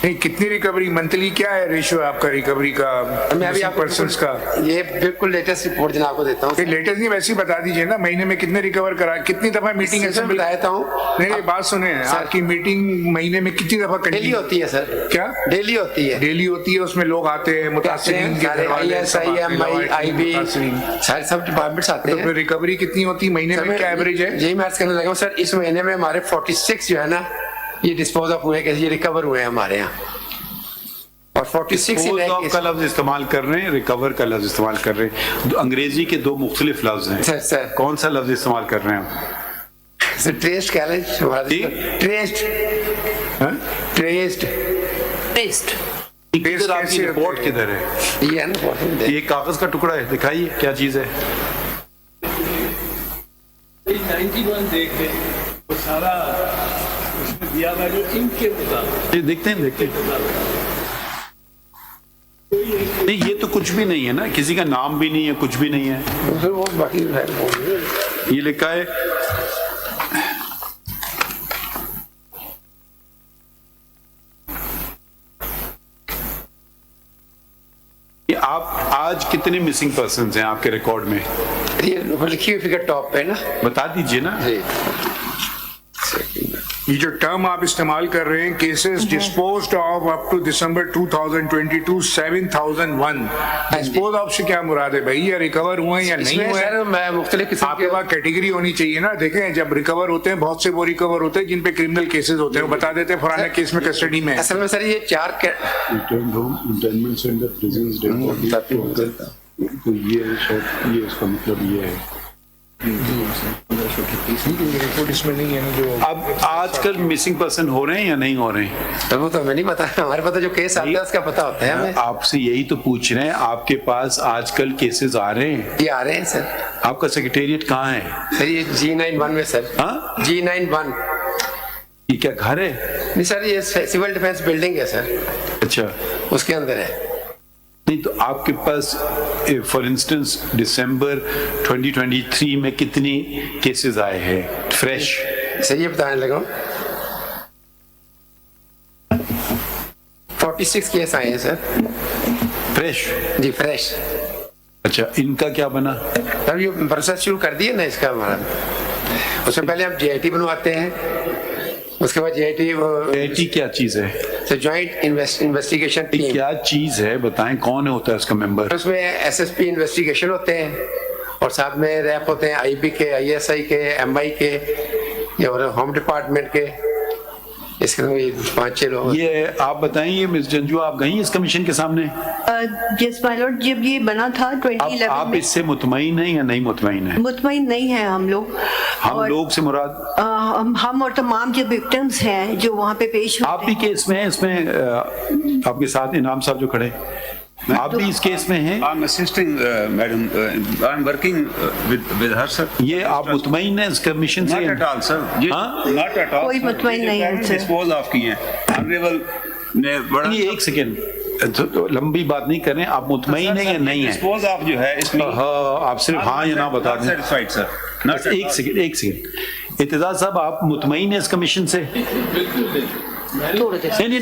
نہیں کتنی ریکوری منتھلی کیا ہے ریشو آپ کا ریکوری کا میں ابھی آپ پرسنس کا؟ یہ بالکل لیٹسٹ رپورٹ جناب کو دیتا ہوں. لیٹسٹ نہیں ویسے ہی بتا دیجیے نا، مہینے میں کتنے ریکور کرا، کتنی دفعہ میٹنگ اسمبلی؟ بتا دیتا ہوں. نہیں بات سنیں، آپ کی میٹنگ مہینے میں کتنی دفعہ ڈیلی ہوتی ہے سر. کیا ڈیلی ہوتی ہے؟ ڈیلی ہوتی ہے، اس میں لوگ آتے ہیں متاثرین کے گھر والے، آئی بی سارے سب ڈپارٹمنٹس آتے تو ہیں. پھر ریکوری کتنی ہوتی ہے مہینے میں، کیا ایوریج ہے؟ جی میں عرض کرنے لگا ہوں سر اس مہینے میں ہمارے 46 جو ہے نا یہ ڈسپوز آف ہوئے یہ ریکور ہوئے ہیں ہمارے یہاں. اور 46 کا لفظ استعمال کر رہے ہیں، ریکور کا لفظ استعمال کر رہے ہیں. انگریزی کے دو مختلف لفظ ہیں. سر کون سا لفظ استعمال کر رہے ہیں؟ سر ٹریسٹ کہہ لیں. ٹریسٹ کدھر آپ کی رپورٹ کدھر ہے؟ یہ ہے نا یہ کاغذ کا ٹکڑا ہے، دکھائیے کیا چیز ہے. 91 دیکھ لیں وہ سارا اس میں دیا ہوا جو ان کے مطابق. دیکھتے ہیں نہیں یہ تو کچھ بھی نہیں ہے نا، کسی کا نام بھی نہیں ہے، کچھ بھی نہیں ہے. وہ باقی یہ لکھا ہے کہ آپ آج کتنے مسنگ پرسنز ہیں آپ کے ریکارڈ میں؟ یہ لکھی ہوئی فگر ٹاپ پہ نا بتا دیجئے نا. یہ جو ٹرم آپ استعمال کر رہے ہیں cases disposed of up to December 2022 7001، dispose of سے کیا مراد ہے بھائی؟ یا ریکور ہوئے یا نہیں ہوئے؟ مختلف قسم آپ کے پاس کیٹیگری ہونی چاہیے نا. دیکھیں جب ریکور ہوتے ہیں بہت سے وہ ریکور ہوتے ہیں جن پہ کرمنل کیسز ہوتے ہیں، وہ بتا دیتے ہیں فلانا کیس میں کسٹڈی میں. اصل میں سر یہ 4 یہ اس کا مطلب یہ ہے. اس میں نہیں ہے نا جو اب آج کل مسنگ پرسن ہو رہے ہیں یا نہیں ہو رہے ہیں؟ وہ تو ہمیں نہیں پتا. ہمارے پاس جو کیس آتا ہے اس کا پتا ہوتا ہے ہمیں. آپ سے یہی تو پوچھ رہے ہیں، آپ کے پاس آج کل کیسز آ رہے ہیں؟ یہ آ رہے ہیں سر. آپ کا سیکریٹریٹ کہاں ہے؟ سر یہ G91 میں سر. ہاں G91 یہ کیا گھر ہے؟ نہیں سر یہ سول ڈیفینس بلڈنگ ہے سر. اچھا اس کے اندر ہے. نہیں تو آپ کے پاس فار انسٹنس دسمبر 2023 میں کتنی کیسز آئے ہیں فریش؟ سر یہ بتانے لگا ہوں 46 کیس آئے ہیں سر. فریش؟ جی فریش. اچھا ان کا کیا بنا؟ سر یہ پروسیس شروع کر دیے نا اس کا ہمارا. اس سے پہلے ہم JIT بنواتے ہیں، اس کے بعد JIT کیا چیز ہے؟ Joint investigation team. کیا چیز ہے بتائیں، کون ہوتا ہے اس کا ممبر؟ اس میں SSP انویسٹیگیشن ہوتے ہیں اور ساتھ میں ریپ ہوتے ہیں IB کے, ISI کے, MI کے اور ہوم ڈپارٹمنٹ کے, اس کے 5-6 لوگ. یہ آپ بتائیں, مس جنجو آپ گئی اس کمیشن کے سامنے؟ جس مائی لارڈ, جب یہ بنا تھا 2011 آپ میں, اس سے مطمئن ہیں یا نہیں مطمئن ہیں؟ مطمئن نہیں ہیں ہم لوگ. ہم لوگ سے مراد ہم اور تمام جو وکٹمز ہیں جو وہاں پہ پیش آپ بھی کیس میں ہیں؟ اس میں آپ کے ساتھ انعام صاحب جو کھڑے, آپ بھی اس کیس میں ہیں؟ I'm assisting, madam. I'm working with her, sir. یہ آپ مطمئن ہیں اس کمیشن سے؟ Not at all, sir. Not at all. کوئی مطمئن نہیں ہے سر. Dispose of کی ہیں. Honorable نے بڑا. یہ ایک سیکنڈ, لمبی بات نہیں کریں, آپ مطمئن ہیں یا نہیں ہیں؟ Dispose of جو ہے اس میں آپ صرف ہاں یا نہ بتا دیں. Satisfied, sir. ایک سیکنڈ, اعتزاز صاحب آپ مطمئن ہیں اس کمیشن سے؟ نہیں,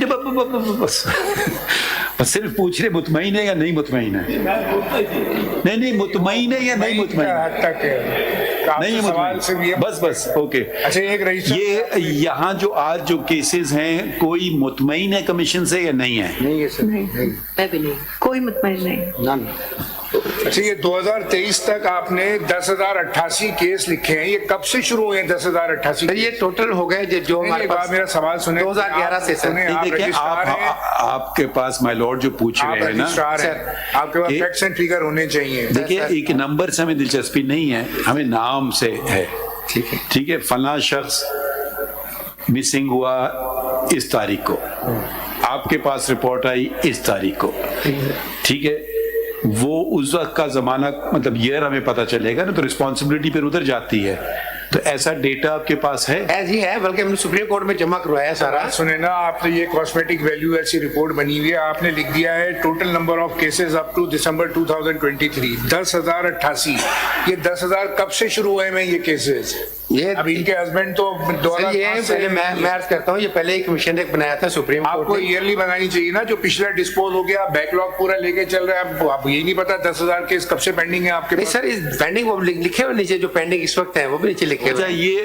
بس صرف پوچھ رہے مطمئن ہے یا نہیں مطمئن ہے؟ نہیں, مطمئن ہے یا نہیں مطمئن ہے؟ نہیں مطمئن, بس اوکے. یہ یہاں جو آج جو کیسز ہیں, کوئی مطمئن ہے کمیشن سے یا نہیں ہے؟ نہیں, کوئی مطمئن نہیں. اچھا, یہ 2023 تک آپ نے 10,088 کیس لکھے ہیں, یہ کب سے شروع ہوئے ہیں 10,088؟ یہ ٹوٹل ہو گئے جو ہمارے پاس. میرا سوال سنیں, 2011 سے سر. دیکھیں آپ کے پاس مائی لارڈ جو پوچھ رہے ہیں نا, آپ کے پاس فیکٹس اینڈ فگر ہونے چاہیے. دیکھیں ایک نمبر سے ہمیں دلچسپی نہیں ہے, ہمیں نام سے ہے. ٹھیک ہے, فلاں شخص مسنگ ہوا اس تاریخ کو, آپ کے پاس رپورٹ آئی اس تاریخ کو, ٹھیک ہے, وہ اس وقت کا زمانہ مطلب ایئر ہمیں پتہ چلے گا نا, تو رسپانسبلٹی پھر ادھر جاتی ہے. تو ایسا ڈیٹا آپ کے پاس ہے؟ ایسی ہے, بلکہ ہم نے سپریم کورٹ میں جمع کروایا سارا. سنیں نا, آپ نے یہ کاسمیٹک ویلیو ایسی رپورٹ بنی ہوئی ہے, آپ نے لکھ دیا ہے total number of cases up to December 2023 10,088. یہ 10,000 کب سے شروع ہوئے ہیں یہ کیسز؟ یہ اب ان کے ہسبینڈ تو پہلے میں عرض کرتا ہوں, یہ پہلے ایک کمیشن ایک بنایا تھا سپریم کورٹ. آپ کو ایئرلی بنانی چاہیے نا, جو پچھلا ڈسپوز ہو گیا, بیک لاگ پورا لے کے چل رہا ہے. آپ یہی نہیں پتا 10,000 کیس کب سے پینڈنگ ہے آپ کے پاس؟ سر پینڈنگ وہ لکھے ہوئے نیچے, جو پینڈنگ اس وقت ہے وہ بھی نیچے لکھے ہوئے. یہ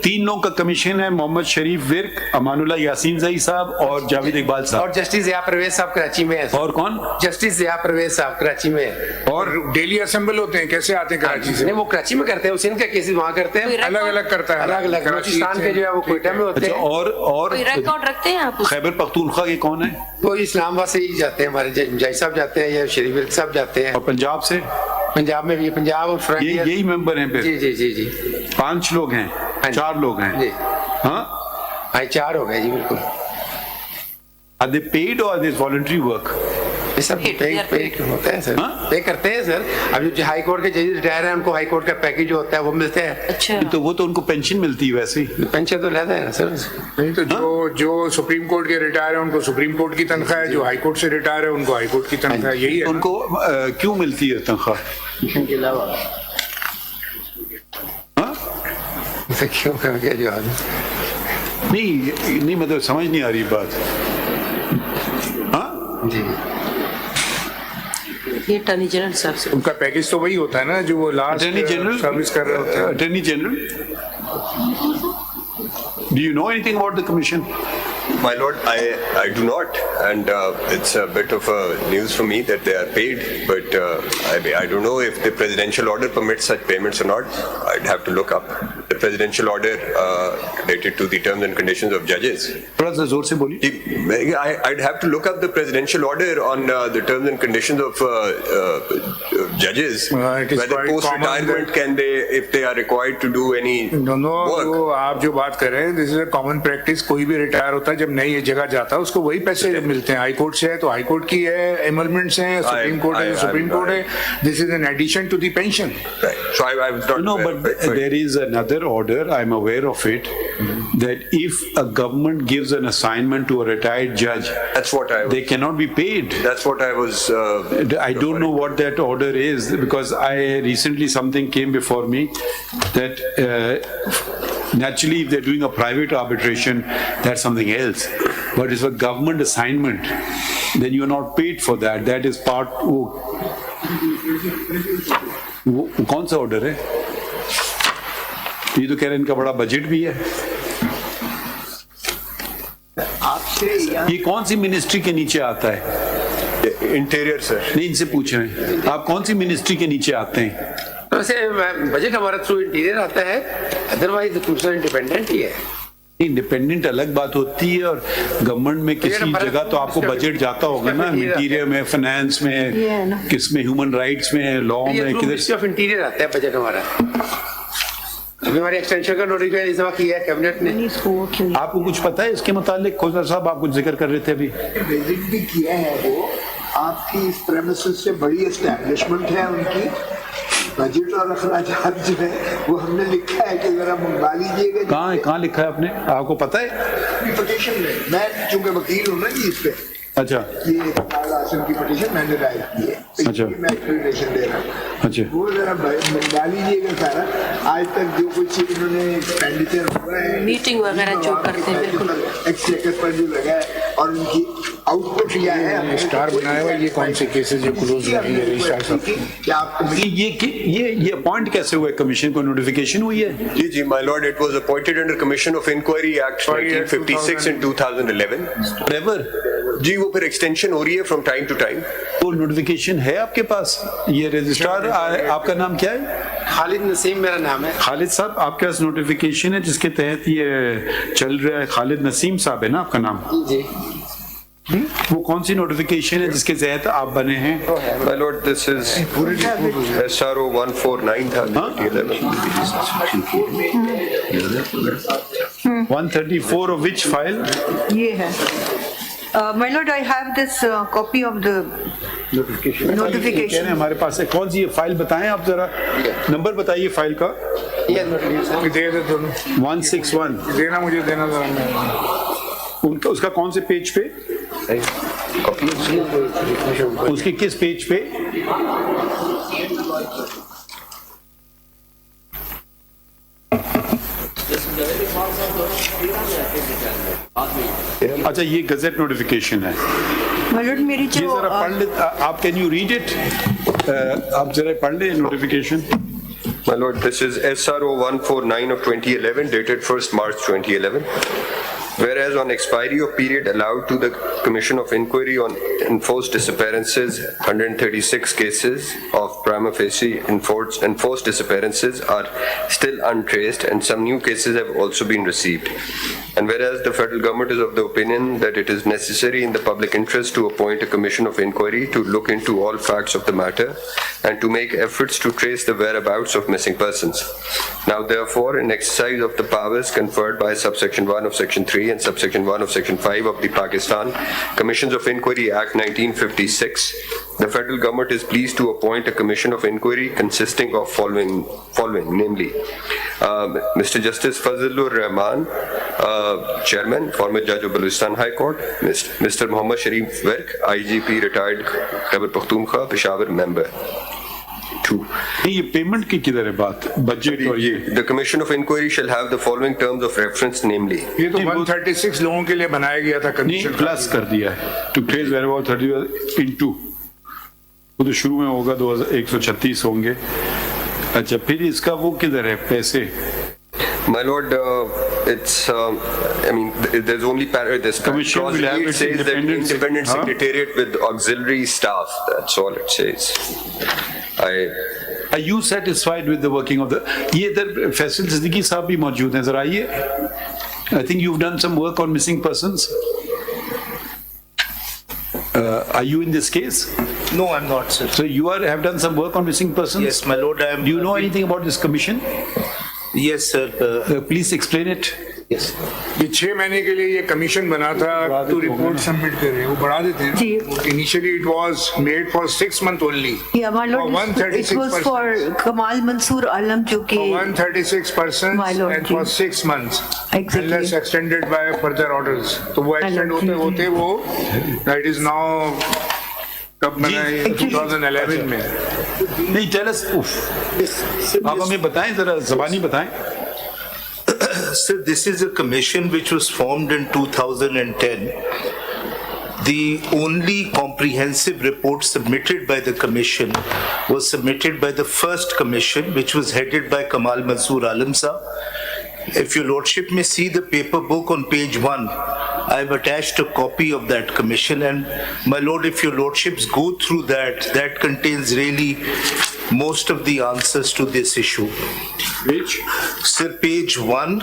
3 لوگوں کا کمیشن ہے, محمد شریف ورک, امان اللہ یاسین زئی صاحب اور جاوید اقبال صاحب, اور جسٹس ضیاء پرویز صاحب کراچی میں ہے. اور کون؟ جسٹس ضیاء پرویز صاحب کراچی میں ہے. اور ڈیلی اسمبل ہوتے ہیں, کیسے آتے ہیں کراچی سے؟ نہیں, وہ کراچی میں کرتے ہیں, اس ان کا کیسز وہاں کرتے ہیں, الگ الگ کرتا ہے, الگ الگ. بلوچستان کے جو ہے وہ کوئٹہ میں ہوتے ہیں. اور ریکارڈ رکھتے ہیں آپ؟ خیبر پختونخوا کے کون ہیں؟ وہ اسلام آباد سے ہی جاتے ہیں, ہمارے جائی صاحب جاتے ہیں یا شریف ورک صاحب جاتے ہیں. اور پنجاب سے؟ پنجاب میں بھی, پنجاب اور فرنٹیئر یہی ممبر ہیں پھر؟ جی 5 لوگ ہیں, 4 لوگ ہیں جی. ہاں 4 ہو گئے جی, بالکل. Are they paid or are they voluntary work? سر پے ہوتا ہے, سر پے کرتے ہیں سر. اب جو ہائی کورٹ کے ججز ریٹائر ہیں ان کو ہائی کورٹ کا پیکج جو ہوتا ہے وہ ملتے ہیں. اچھا, تو وہ تو ان کو پینشن ملتی ہے ویسے ہی. پینشن تو لیتا ہے نا سر. نہیں تو جو سپریم کورٹ کے ریٹائر ہیں ان کو سپریم کورٹ کی تنخواہ ہے, جو ہائی کورٹ سے ریٹائر ہے ان کو ہائی کورٹ کی تنخواہ. یہی ہے ان کو کیوں ملتی ہے تنخواہ؟ کے علاوہ کیوں کیا جو نہیں مطلب سمجھ نہیں آ رہی بات. جی, یہ اٹارنی جنرل صاحب سے ان کا پیکج تو وہی ہوتا ہے نا جو وہ لاسٹ سروس کر رہے ہوتے ہیں. Attorney general, do you know anything about the commission? My lord, I do not, and it's a bit of a news for me that they are paid, but I don't know if the presidential order permits such payments or not. I'd have to look up the presidential order related to the terms and conditions of judges. تھوڑا سا زور سے بولیے. I'd have to look up the presidential order on the terms and conditions of judges, whether post-retirement can they, if they are required to do any work. آپ جو بات کر رہے ہیں, this is a common practice. کوئی بھی retire ہوتا ہے جب نئی یہ جگہ جاتا ہے اس کو وہی پیسے ملتے ہیں. ہائی کورٹ سے ہے تو ہائی کورٹ کی ہے, ایملمنٹس ہیں, سپریم کورٹ ہے سپریم کورٹ ہے. This is in addition to the pension. Right. So I was not. No, but there is another order. I'm aware of it. That if a government gives an assignment to a retired judge, that's what they cannot be paid. That's what I was. I don't know what that order is, because I recently something came before me that naturally if they're doing a private arbitration, that's something else. But it's a government assignment, then you're not paid for that. That is part. وہ کون سا order ہے؟ یہ تو کہہ رہے ہیں ان کا بڑا بجٹ بھی ہے. یہ کون سی منسٹری کے نیچے آتا ہے؟ انٹیریئر سر. نہیں, ان سے پوچھ رہے ہیں آپ کون سی منسٹری کے نیچے آتے ہیں؟ वैसे बजट हमारा थ्रू इंटीरियर आता है, अदरवाइज कमिश्नर इंडिपेंडेंट ही है। इंडिपेंडेंट अलग बात होती है और गवर्नमेंट में किसी जगह तो आपको बजट जाता होगा ना, इंटीरियर में, फाइनेंस में, किस में, ह्यूमन राइट्स में, लॉ में, किधर ऑफ इंटीरियर आता है बजट हमारा। अभी हमारे एक्सटेंशन का नोटिफिकेशन इस दफा किया है कैबिनेट ने। आपको कुछ पता है इसके मुतालिक? खोसर साहब आप कुछ जिक्र कर रहे थे अभी। विजिट भी किया है वो, आपकी इस प्रेमिसेस से बड़ी एस्टैब्लिशमेंट है उनकी, बजट और अखराजात जो है वो हमने लिखा है कि जरा मंगवा लीजिएगा। कहाँ लिखा है आपने, आपको पता है? पिटीशन में, मैं चूंकि वकील हूँ ना जी इस पे, अच्छा, ये आसन की पिटीशन मैंने दायर की है, अच्छा, मैं एक्सप्लेनेशन दे रहा हूँ, अच्छा, वो जरा मंगवा लीजिएगा सारा। आज तक जो कुछ इन्होंने एक्सपेंडिचर हुआ है, मीटिंग वगैरह जो करते हैं, बिल्कुल एक्सचेकर पर जो लगा है और उनकी आउटपुट क्या है, स्टार बनाया हुआ, ये कौन से केसेस जो क्लोज हो रही है रजिस्ट्रार साहब? क्या आपको ये अपॉइंट कैसे हुआ? कमीशन को नोटिफिकेशन हुई है? जी जी, my lord, it was appointed under Commission of Inquiry Act 1956 in 2011. Forever? जी, वो फिर एक्सटेंशन हो रही है फ्रॉम टाइम टू टाइम। वो नोटिफिकेशन है आपके पास? ये रजिस्ट्रार, आपका नाम क्या है? खालिद नसीम मेरा नाम है। खालिद साहब, आपके पास नोटिफिकेशन है जिसके तहत ये चल रहा है? खालिद नसीम साहब है ना आपका नाम? जी। वो कौन सी नोटिफिकेशन है जिसके तहत आप बने हैं? My lord, this is SRO 149 था 134 of which file? ये है। My lord, I have this copy of the कह रहे notification. हैं हमारे पास है। कौन सी फाइल बताएं आप जरा, नंबर बताइए फाइल का। दे दे दोनों 161 देना, मुझे देना जरा। उनका, उसका कौन से पेज पे? उसके किस पेज पे? अच्छा, ये गजेट नोटिफिकेशन है। My lord, मेरी ये जो जरा पढ़ ले आप, कैन यू रीड इट? आप जरा पढ़ ले notification. My lord, this is SRO 149 of 2011 dated 1st March 2011. Whereas on expiry of period allowed to the Commission of Inquiry on enforced disappearances, 136 cases of prima facie enforced disappearances are still untraced and some new cases have also been received. And whereas the federal government is of the opinion that it is necessary in the public interest to appoint a Commission of Inquiry to look into all facts of the matter and to make efforts to trace the whereabouts of missing persons. Now therefore, in exercise of the powers conferred by subsection 1 of section 3 and subsection 1 of section 5 of the Pakistan Commissions of Inquiry Act 1956, the federal government is pleased to appoint a commission of inquiry consisting of following, namely, Mr. Justice Fazlur Rahman, Chairman, former Judge of Balochistan High Court, Mr. Mohammad Sharif Virk, IGP retired Khyber Pakhtunkhwa, Peshawar member. ये payment की किधर है बात? Budget और ये The Commission of Inquiry shall have the following terms of reference, namely. ये तो 136 लोगों के लिए बनाया गया था कमीशन, प्लस कर दिया है टू ट्रेस वेयरअबाउट 30 इनटू, वो तो शुरू में होगा 2136 होंगे। अच्छा, फिर इसका वो किधर है पैसे? My lord, it's, I mean, there's only this Commission will have it its says that independent huh? secretariat with auxiliary staff. That's all it says. Are you satisfied with the working of the? ये इधर फैसल सिद्दीकी साहब भी मौजूद हैं, जरा आइए। I think you've done some work on missing persons. Are you in this case? No, I'm not, sir. So you have done some work on missing persons? Yes, my lord, I am. Do you know anything about this commission? Yes, sir. Please explain it. Yes. ये 6 महीने के लिए ये commission बना था तो report submit करें, वो बढ़ा देते हैं। Initially it was made for 6 months only. Yeah, my lord, it was for Kamal Mansoor Alam, जो कि 136 persons and for 6 months. Exactly. Unless extended by further orders. तो वो extend होते वो that is now कब बना है 2011 में। नहीं, tell us, आप हमें बताएं जरा, ज़बानी बताएं। Sir, this is a commission which was formed in 2010. The only comprehensive report submitted by the commission was submitted by the first commission, which was headed by Kamal Mansoor Alam Sir. If your lordship may see the paper book on page 1, I've attached a copy of that commission, and my lord, if your lordships go through that, that contains really most of the answers to this issue. Which? Sir, page 1.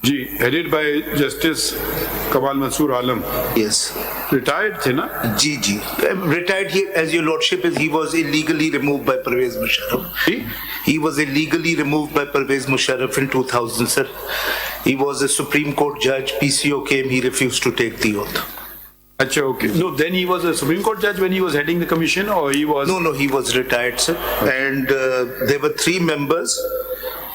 Ji, headed by Justice Kamal Mansoor Alam. Yes. Retired थे ना? जी जी. Retired, he, as your lordship is, he was illegally removed by Pervez Musharraf. He was illegally removed by Pervez Musharraf in 2000, sir. He was a Supreme Court judge. PCO came, he refused to take the oath. Acha, okay. No, then he was a Supreme Court judge when he was heading the commission, or he was? No, he was retired, sir. And there were 3 members.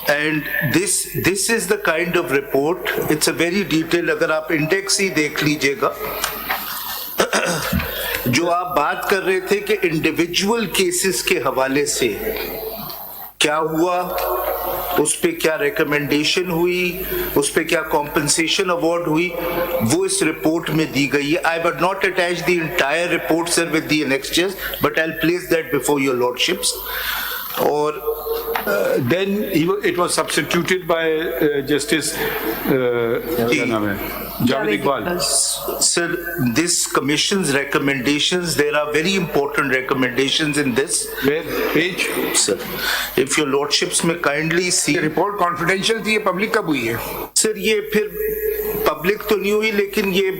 And this is the kind of report. It's a very detailed. अगर आप index ही देख लीजिएगा, जो आप बात कर रहे थे कि इंडिविजुअल केसेस के हवाले से क्या हुआ, उस पे क्या रिकमेंडेशन हुई, उस पे क्या कॉम्पनसेशन अवार्ड हुई, वो इस रिपोर्ट में दी गई है. I would not attach the entire report sir with the annexures, but I will place that before your lordships. और then it was substituted by Justice Javed Iqbal. Sir, this commission's recommendations, there are very important recommendations in this. Where? Page? Sir, if your lordships may kindly see. Report confidential थी, ये public कब हुई है? Sir, ये फिर public तो नहीं हुई, लेकिन ये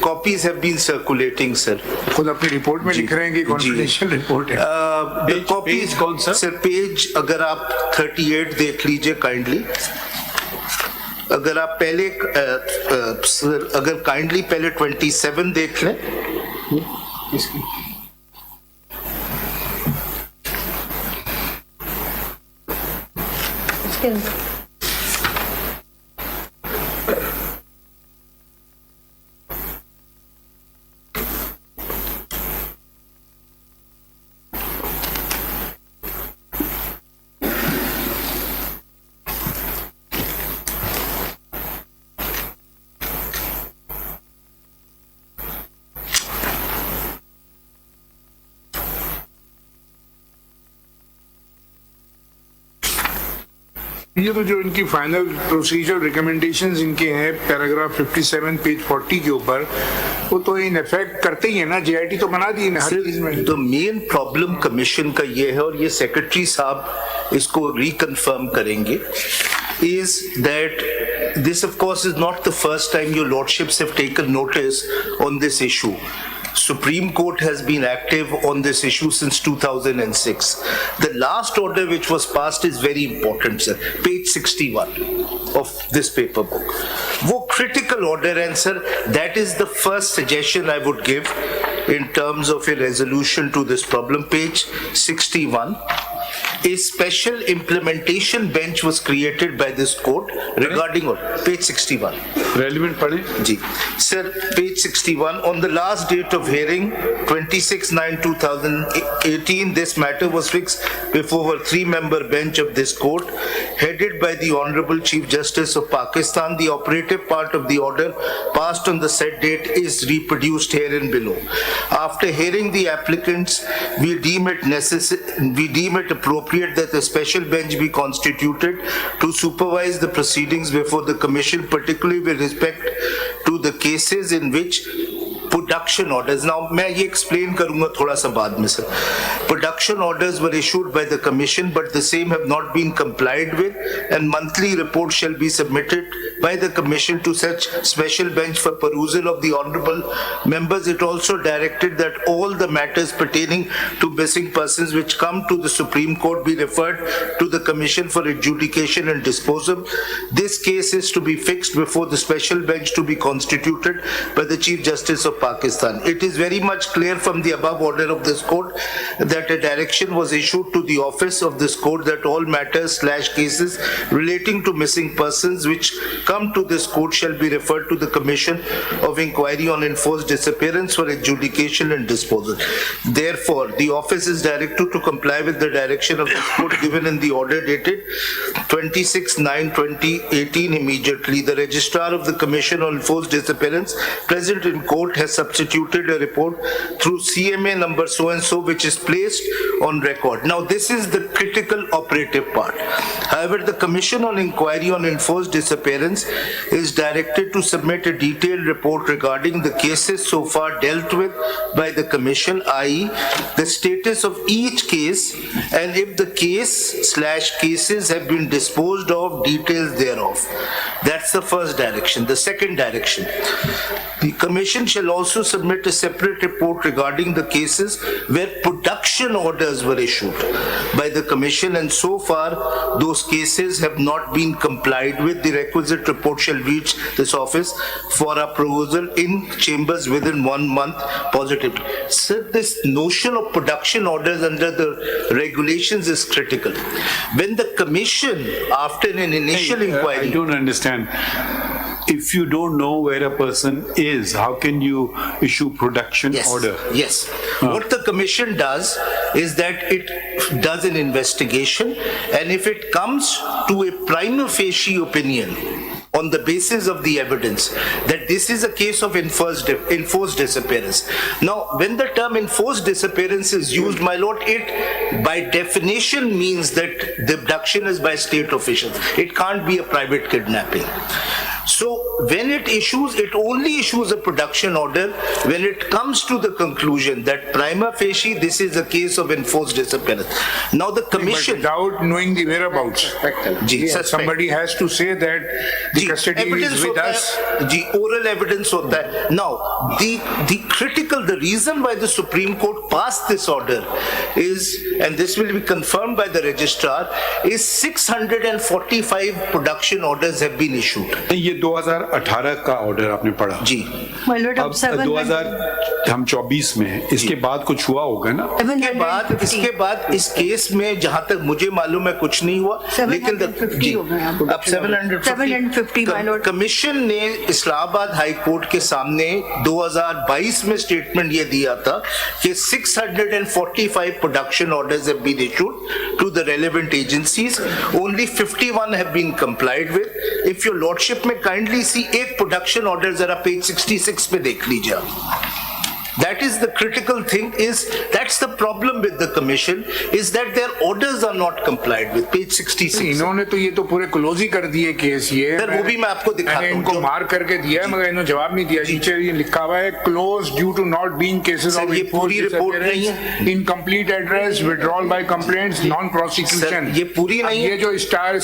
copies have been circulating sir. खुद अपनी रिपोर्ट में लिख रहे हैं कि कॉन्फिडेंशियल रिपोर्ट है. कॉपीज कौन सा? सर, पेज अगर आप 38 देख लीजिए काइंडली. अगर आप पहले सर, अगर काइंडली पहले 27 देख लें. ये तो जो इनकी फाइनल प्रोसीजर रिकमेंडेशंस इनके हैं पैराग्राफ 57 पेज 40 के ऊपर, वो तो इन इफेक्ट करते ही है ना. जेआईटी तो बना दी है हर चीज में. तो मेन प्रॉब्लम कमीशन का ये है, और ये सेक्रेटरी साहब इसको रिकन्फर्म करेंगे, is that this of course is not the first time your lordships have taken notice on this issue. Supreme Court has been active on this issue since 2006. The last order which was passed is very important, sir. Page 61 of this paper book. वो critical order, and sir, that is the first suggestion I would give in terms of a resolution to this problem. Page 61. A special implementation bench was created by this court regarding page 61. Relevant पढ़े? जी. Sir, page 61. On the last date of hearing, 26/9/2018, this matter was fixed before a 3-member bench of this court, headed by the Honorable Chief Justice of Pakistan. The operative part of the order passed on the said date is reproduced herein below. After hearing the applicants, we deem it appropriate that a special bench be constituted to supervise the proceedings before the commission, particularly with respect to the cases in which production orders. Now, मैं ये explain करूँगा थोड़ा सा बाद में sir. Production orders were issued by the commission, but the same have not been complied with, and monthly reports shall be submitted by the commission to such special bench for perusal of the honorable members. It also directed that all the matters pertaining to missing persons which come to the Supreme Court be referred to the commission for adjudication and disposal. This case is to be fixed before the special bench to be constituted by the Chief Justice of Pakistan. It is very much clear from the above order of this court that a direction was issued to the office of this court that all matters/cases relating to missing persons which come to this court shall be referred to the Commission of Inquiry on Enforced Disappearance for adjudication and disposal. Therefore, the office is directed to comply with the direction of this court given in the order dated 26/9/2018 immediately. The registrar of the Commission on Enforced Disappearance present in court has has substituted a report through CMA number so and so, which is placed on record. Now, this is the critical operative part. However, the Commission on Inquiry on Enforced Disappearance is directed to submit a detailed report regarding the cases so far dealt with by the Commission, i.e. the status of each case, and if the case/cases have been disposed of, details thereof. That's the first direction. The second direction, the Commission shall also submit a separate report regarding the cases where production orders were issued by the Commission, and so far those cases have not been complied with. The requisite report shall reach this office for approval in chambers within 1 month positively. So this notion of production orders under the regulations is critical. When the Commission, after an initial inquiry... I don't understand. If you don't know where a person is, how can you issue production order? Yes. What the Commission does is that it does an investigation, and if it comes to a prima facie opinion on the basis of the evidence that this is a case of enforced disappearance. Now, when the term enforced disappearance is used, my lord, it by definition means that the abduction is by state officials. It can't be a private kidnapping. So when it only issues a production order when it comes to the conclusion that prima facie this is a case of enforced disappearance. Now the Commission... Without knowing the whereabouts, somebody has to say that the custody is with us. Oral evidence hota hai. Now, the reason why the Supreme Court passed this order is, and this will be confirmed by the registrar, is 645 production orders have been issued. ये 2018 का order आपने पढ़ा जी, अब 2024 में इसके बाद कुछ हुआ होगा ना? इसके बाद इस केस में जहां तक मुझे मालूम है कुछ नहीं हुआ, लेकिन अब 750 कमीशन ने इस्लामाबाद हाई कोर्ट के सामने 2022 में स्टेटमेंट ये दिया था कि 645 production orders have been issued to the relevant agencies. Only 51 have been complied with. If your lordship may kindly see एक production order जरा page 66 पे देख लीजिए. That is the critical thing, that's the problem with the Commission, is that their orders are not complied with. Page 66. इन्होंने तो ये तो पूरे क्लोज ही कर दिए केस ये. सर वो भी मैं आपको दिखाता हूँ. इनको मार करके दिया है मगर इन्होंने जवाब नहीं दिया. नीचे ये लिखा हुआ है close due to not being cases of ये पूरी रिपोर्ट नहीं है. Incomplete address, withdrawal by complaints, non prosecution. ये पूरी नहीं है. ये जो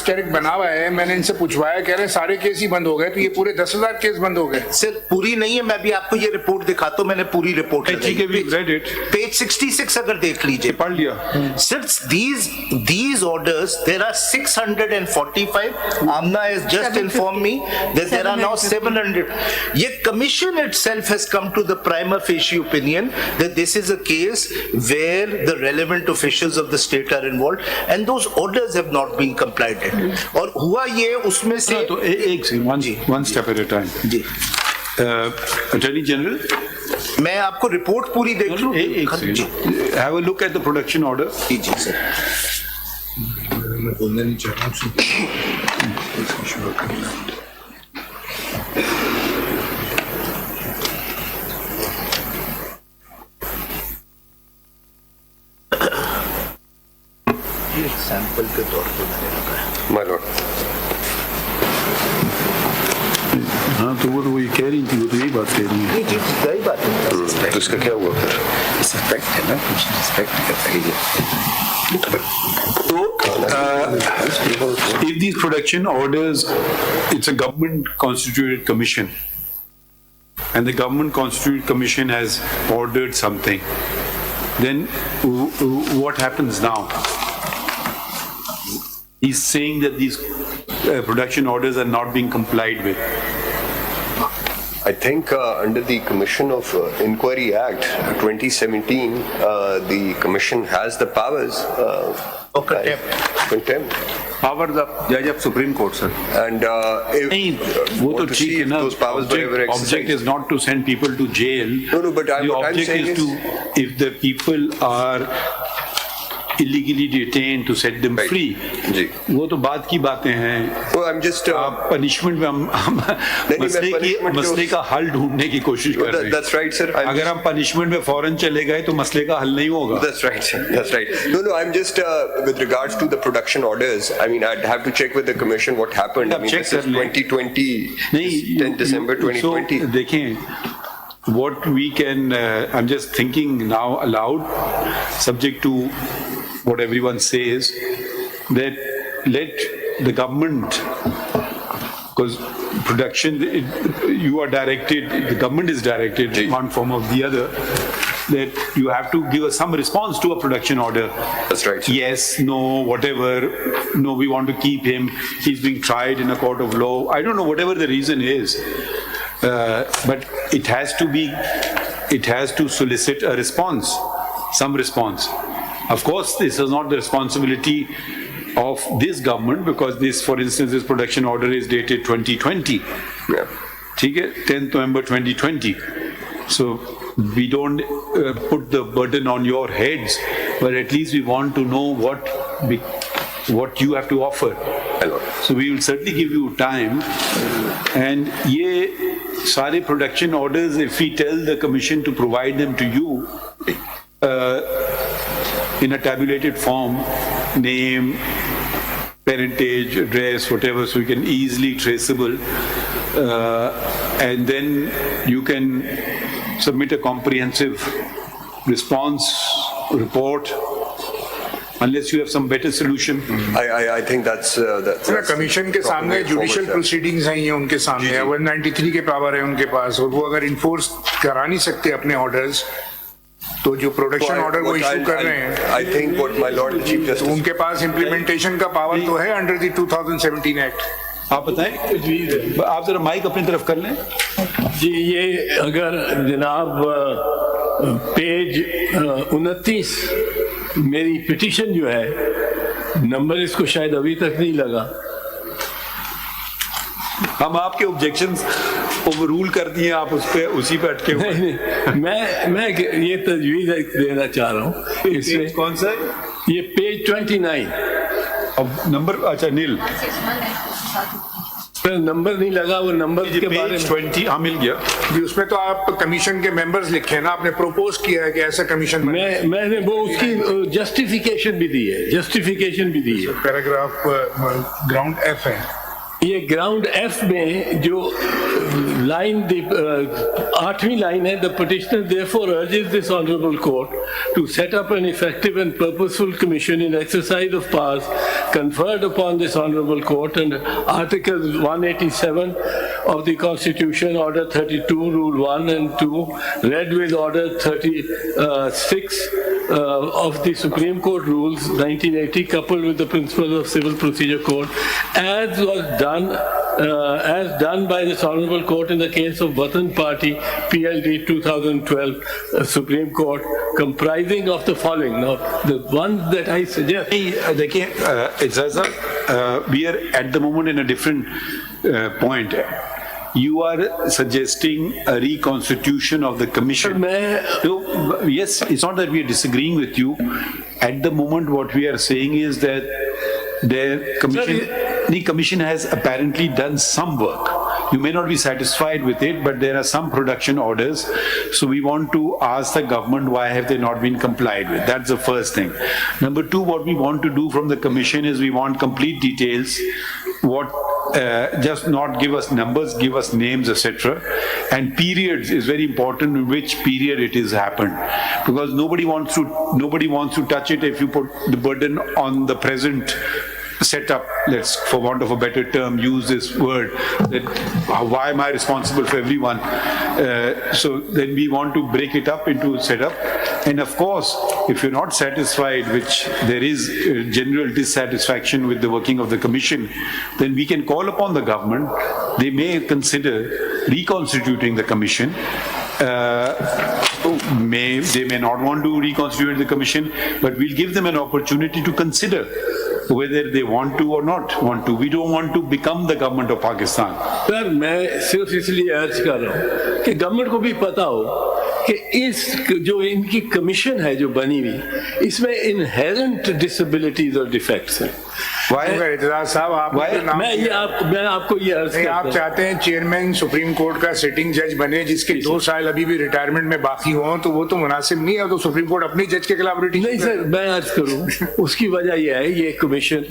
स्टेरिक बना हुआ है, मैंने इनसे पूछवाया, कह रहे सारे केस ही बंद हो गए, तो ये पूरे 10,000 केस बंद हो गए. सर पूरी नहीं है, मैं भी आपको ये रिपोर्ट दिखाता हूँ. मैंने पूरी रिपोर्ट पेज 66 अगर देख लीजिए, पढ़ लिया. Since these orders, there are 645. Amna has just informed me that there are now 700. Yet Commission itself has come to the prima facie opinion that this is a case where the relevant officials of the state are involved, and those orders have not been complied with. और हुआ ये उसमें से तो एक one step at a time. Ji. Attorney General, मैं आपको report पूरी देख लूं. Have a look at the production order. जी सर. मैं बोलना नहीं चाह रहा हूँ. सैंपल के तौर पर मैंने रखा है. My lord. हाँ तो वो तो ये कह रही थी, वो तो यही बात कह रही है. ये सही बात है. तो इसका क्या हुआ फिर? सस्पेक्ट है ना, कुछ सस्पेक्ट करता है ये. If these production orders, it's a government constituted commission, and the government constituted commission has ordered something, then what happens now? He's saying that these production orders are not being complied with. I think under the Commission of Inquiry Act 2017, the Commission has the powers of contempt. Powers of Judge of Supreme Court, sir. And if वो तो ठीक है ना. those powers were ever exercised. Object is not to send people to jail. No, but the what I'm object saying is to, if the people are illegally detained to set them Right. free. जी. वो तो बात की बातें हैं. So I'm just. आप punishment में हम मसले का हल ढूंढने की कोशिश कर रहे हैं. That's right, sir. अगर हम पनिशमेंट में फौरन चले गए तो मसले का हल नहीं होगा. That's right, sir. That's right. No, I'm just with regards to the production orders. I mean, I'd have to check with the commission what happened. I mean, check this is 2020, 10 December 2020. So, देखें, what we can, I'm just thinking now aloud, subject to what everyone says, that let the government, because production, you are directed, the government is directed in one form or the other, that you have to give us some response to a production order. That's right, sir. Yes, no, whatever, no, we want to keep him, he's being tried in a court of law. I don't know, whatever the reason is. But it has to solicit a response, some response. Of course, this is not the responsibility of this government, because this, for instance, this production order is dated 2020. Yeah. ठीक है, 10th November 2020. So we don't put the burden on your heads, but at least we want to know what you have to offer. So we will certainly give you time. And ये सारे production orders, if we tell the commission to provide them to you in a tabulated form, name, parentage, address, whatever, so you can easily traceable, and then you can submit a comprehensive response report. Unless you have some better solution. I think that's commission के सामने judicial proceedings हैं ये उनके सामने 193 के power है उनके पास, और वो अगर इन्फोर्स करा नहीं सकते अपने ऑर्डर्स, तो जो प्रोडक्शन ऑर्डर वो इशू कर रहे हैं, I think what my Lord Chief तो Justice. उनके पास इम्प्लीमेंटेशन का पावर तो है अंडर द 2017 एक्ट. आप बताएं, आप जरा माइक अपनी तरफ कर लें. जी, ये अगर जनाब पेज 29 मेरी पिटीशन जो है, नंबर इसको शायद अभी तक नहीं लगा. हम आपके ऑब्जेक्शंस ओवररूल कर दिए, आप उसी पे अटके हुए. नहीं, मैं ये तजवीज़ देना चाह रहा हूँ इसमें. कौन सा है? ये पेज 29. अब नंबर, अच्छा नील, नंबर नहीं लगा, वो नंबर के बारे में 20. हाँ, मिल गया जी. उसमें तो आप कमीशन के मेंबर्स लिखे हैं ना, आपने प्रोपोज किया है कि ऐसा कमीशन मैंने वो उसकी जस्टिफिकेशन भी दी है, पैराग्राफ ग्राउंड एफ है. ये ग्राउंड एफ में जो लाइन 8वीं लाइन है, the petitioner therefore urges this honourable court to set up an effective and purposeful commission in exercise of powers conferred upon this honorable court and Article 187 of the Constitution, Order 32, Rule 1 and 2, read with Order 36 of the Supreme Court Rules 1980, coupled with the principles of Civil Procedure Code, as was done by this honorable court in the case of Watan Party, PLD 2012, Supreme Court, comprising of the following. Now, the ones that I suggest. देखिए, we are at the moment in a different point. You are suggesting a reconstitution of the commission. So, yes, it's not that we are disagreeing with you. At the moment, what we are saying is that the commission has apparently done some work. You may not be satisfied with it, but there are some production orders. So we want to ask the government, why have they not been complied with? That's the first thing. Number two, what we want to do from the commission is we want complete details. Just not give us numbers, give us names, etc. And periods is very important, in which period it has happened. Because nobody wants to touch it if you put the burden on the present setup. Let's, for want of a better term, use this word, that why am I responsible for everyone? So then we want to break it up into setup. And of course, if you're not satisfied, which there is general dissatisfaction with the working of the commission, then we can call upon the government. They may consider reconstituting the commission. They may not want to reconstitute the commission, but we'll give them an opportunity to consider whether they want to or not want to. We don't want to become the government of Pakistan. Sir, मैं सिर्फ इसलिए अर्ज कर रहा हूँ कि government को भी पता हो کہ اس جو ان کی کمیشن ہے جو بنی ہوئی اس میں انہیرنٹ ڈسیبلٹیز اور ڈیفیکٹس ہیں. اعتزاز صاحب آپ میں آپ کو یہ عرض کرتا ہوں, آپ چاہتے ہیں چیئرمین سپریم کورٹ کا سٹنگ جج بنے جس کے 2 سال ابھی بھی ریٹائرمنٹ میں باقی ہوں, تو وہ تو مناسب نہیں ہے. تو سپریم کورٹ اپنی جج کے خلاف نہیں سر, میں عرض کروں اس کی وجہ یہ ہے یہ کمیشن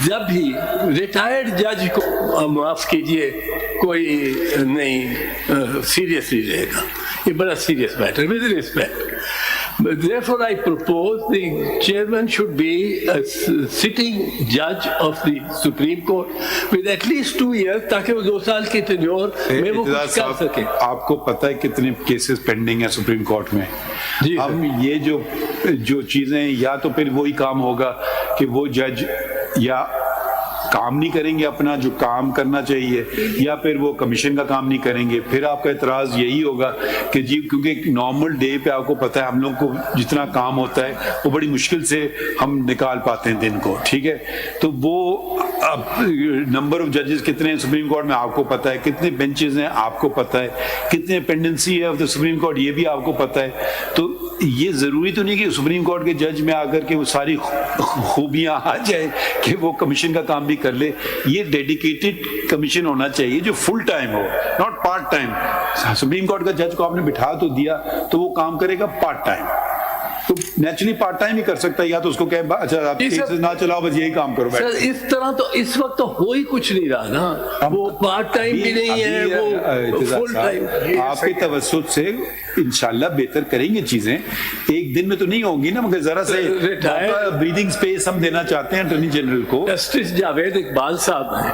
جب بھی ریٹائرڈ جج کو معاف کیجئے کوئی نہیں سیریسلی لے گا, یہ بڑا serious matter with respect. Therefore, I propose the chairman should be a sitting judge of the Supreme Court with at least 2 years, تاکہ وہ 2 سال کی tenure میں وہ کچھ کر سکے. آپ کو پتہ ہے کتنے کیسز پینڈنگ ہیں سپریم کورٹ میں. ہم یہ جو چیزیں یا تو پھر وہی کام ہوگا کہ وہ جج یا کام نہیں کریں گے اپنا جو کام کرنا چاہیے, یا پھر وہ کمیشن کا کام نہیں کریں گے. پھر آپ کا اعتراض یہی ہوگا کہ جی کیونکہ نارمل ڈے پہ آپ کو پتہ ہے ہم لوگ کو جتنا کام ہوتا ہے وہ بڑی مشکل سے ہم نکال پاتے ہیں دن کو, ٹھیک ہے. تو وہ نمبر آف ججز کتنے ہیں سپریم کورٹ میں آپ کو پتہ ہے, کتنے بینچز ہیں آپ کو پتہ ہے, کتنے پینڈنسی ہے آف دا سپریم کورٹ یہ بھی آپ کو پتہ ہے. تو یہ ضروری تو نہیں کہ سپریم کورٹ کے جج میں آ کر کے وہ ساری خوبیاں آ جائیں کہ وہ کمیشن کا کام بھی کر لے. یہ ڈیڈیکیٹڈ کمیشن ہونا چاہیے جو فل ٹائم ہو, not part time. Supreme court کا جج کو آپ نے بٹھا تو دیا تو وہ کام کرے گا پارٹ ٹائم, تو نیچرلی پارٹ ٹائم ہی کر سکتا ہے, یا تو اس کو کہے اچھا آپ کیسز نہ چلاؤ بس یہی کام کرو. سر اس طرح تو اس وقت تو ہو ہی کچھ نہیں رہا نا, وہ پارٹ ٹائم بھی نہیں ہے, وہ فل ٹائم. آپ کے توسط سے انشاءاللہ بہتر کریں گے چیزیں, ایک دن میں تو نہیں ہوں گی نا, مگر ذرا سے بریدنگ سپیس ہم دینا چاہتے ہیں اٹارنی جنرل کو. جسٹس جاوید اقبال صاحب ہیں,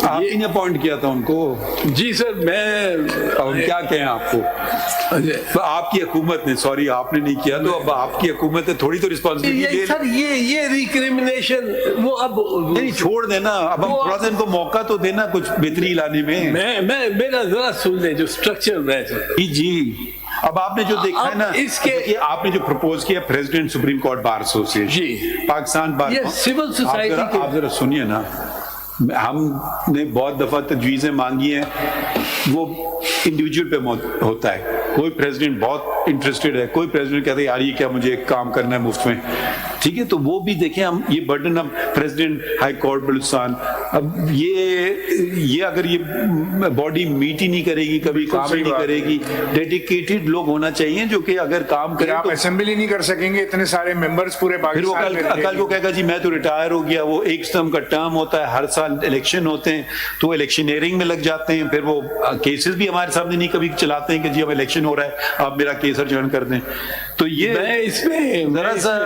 آپ نے اپوائنٹ کیا تھا ان کو. جی سر, میں کیا کہیں آپ کو, آپ کی حکومت نے, سوری آپ نے نہیں کیا تو اب آپ کی حکومت نے تھوڑی تو رسپانسبلٹی لے. سر یہ ریکریمنیشن وہ اب نہیں چھوڑ دینا, اب ہم تھوڑا سا ان کو موقع تو دینا کچھ بہتری لانے میں. میں میرا ذرا سن لیں جو اسٹرکچر میں جی. اب آپ نے جو دیکھا ہے نا اس کے آپ نے جو پرپوز کیا president supreme court bar association جی پاکستان بار, یہ سول سوسائٹی کے, آپ ذرا سنیے نا, ہم نے بہت دفعہ تجویزیں مانگی ہیں, وہ انڈیویجول پہ ہوتا ہے. کوئی پریزیڈنٹ بہت انٹرسٹڈ ہے, کوئی پریزیڈنٹ کہتا ہے یار یہ کیا مجھے کام کرنا ہے مفت میں, ٹھیک ہے. تو وہ بھی دیکھیں ہم یہ برڈن ہم پریزیڈنٹ ہائی کورٹ بلوچستان, اب یہ اگر یہ باڈی میٹ ہی نہیں کرے گی, کبھی کام ہی نہیں کرے گی, ڈیڈیکیٹڈ لوگ ہونا چاہیے جو کہ اگر کام کریں. آپ اسمبلی نہیں کر سکیں گے, اتنے سارے ممبرز پورے پاکستان میں. کل کو کہے گا جی میں تو ریٹائر ہو گیا, وہ ایک سٹرم کا ٹرم ہوتا ہے, ہر سال الیکشن ہوتے ہیں تو الیکشنیئرنگ میں لگ جاتے ہیں, پھر وہ کیسز بھی ہمارے سامنے نہیں کبھی چلاتے ہیں کہ جی اب الیکشن ہو رہا ہے آپ میرا کیس ارجنٹ کر دیں. تو یہ اس میں ذرا سا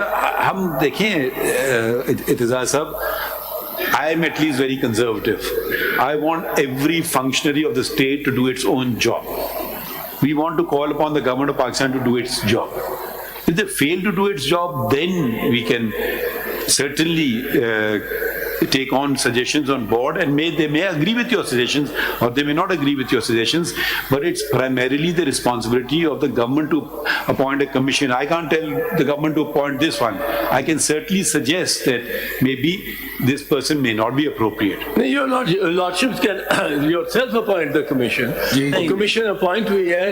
ہم دیکھیں اعتزاز صاحب, I am at least very conservative. I want every functionary of the state to do its own job. We want to call upon the government of Pakistan to do its job. If they fail to do its job, then we can certainly take on suggestions on board, and they may agree with your suggestions or they may not agree with your suggestions, but it's primarily the responsibility of the government to appoint a commission. I can't tell the government to appoint this one. I can certainly suggest that maybe this person may not be appropriate. Your lordships can yourself appoint the commission. Commission appoint ہوئی ہے,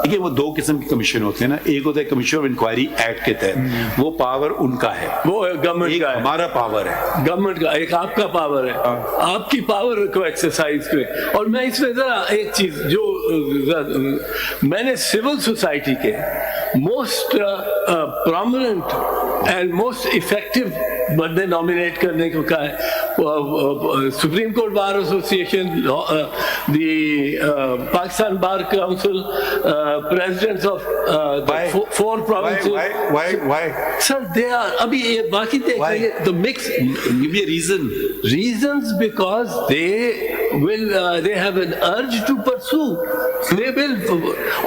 دیکھیے وہ 2 قسم کے commission ہوتے ہیں نا, ایک ہوتا ہے کمیشن آف انکوائری ایکٹ کے تحت, وہ پاور ان کا ہے, وہ گورنمنٹ کا ہے, ہمارا پاور ہے, گورنمنٹ کا, ایک آپ کا پاور ہے, آپ کی پاور کو ایکسرسائز کریں. اور میں اس میں ذرا ایک چیز جو میں نے سول سوسائٹی کے most prominent and most effective بندے نامینیٹ کرنے کو کہا ہے, supreme court bar association, the Pakistan bar council, presidents of 4 provinces. Why? Sir, they are. ابھی باقی دیکھیں گے the mix. Give me a reason. Reasons because they have an urge to pursue. They will.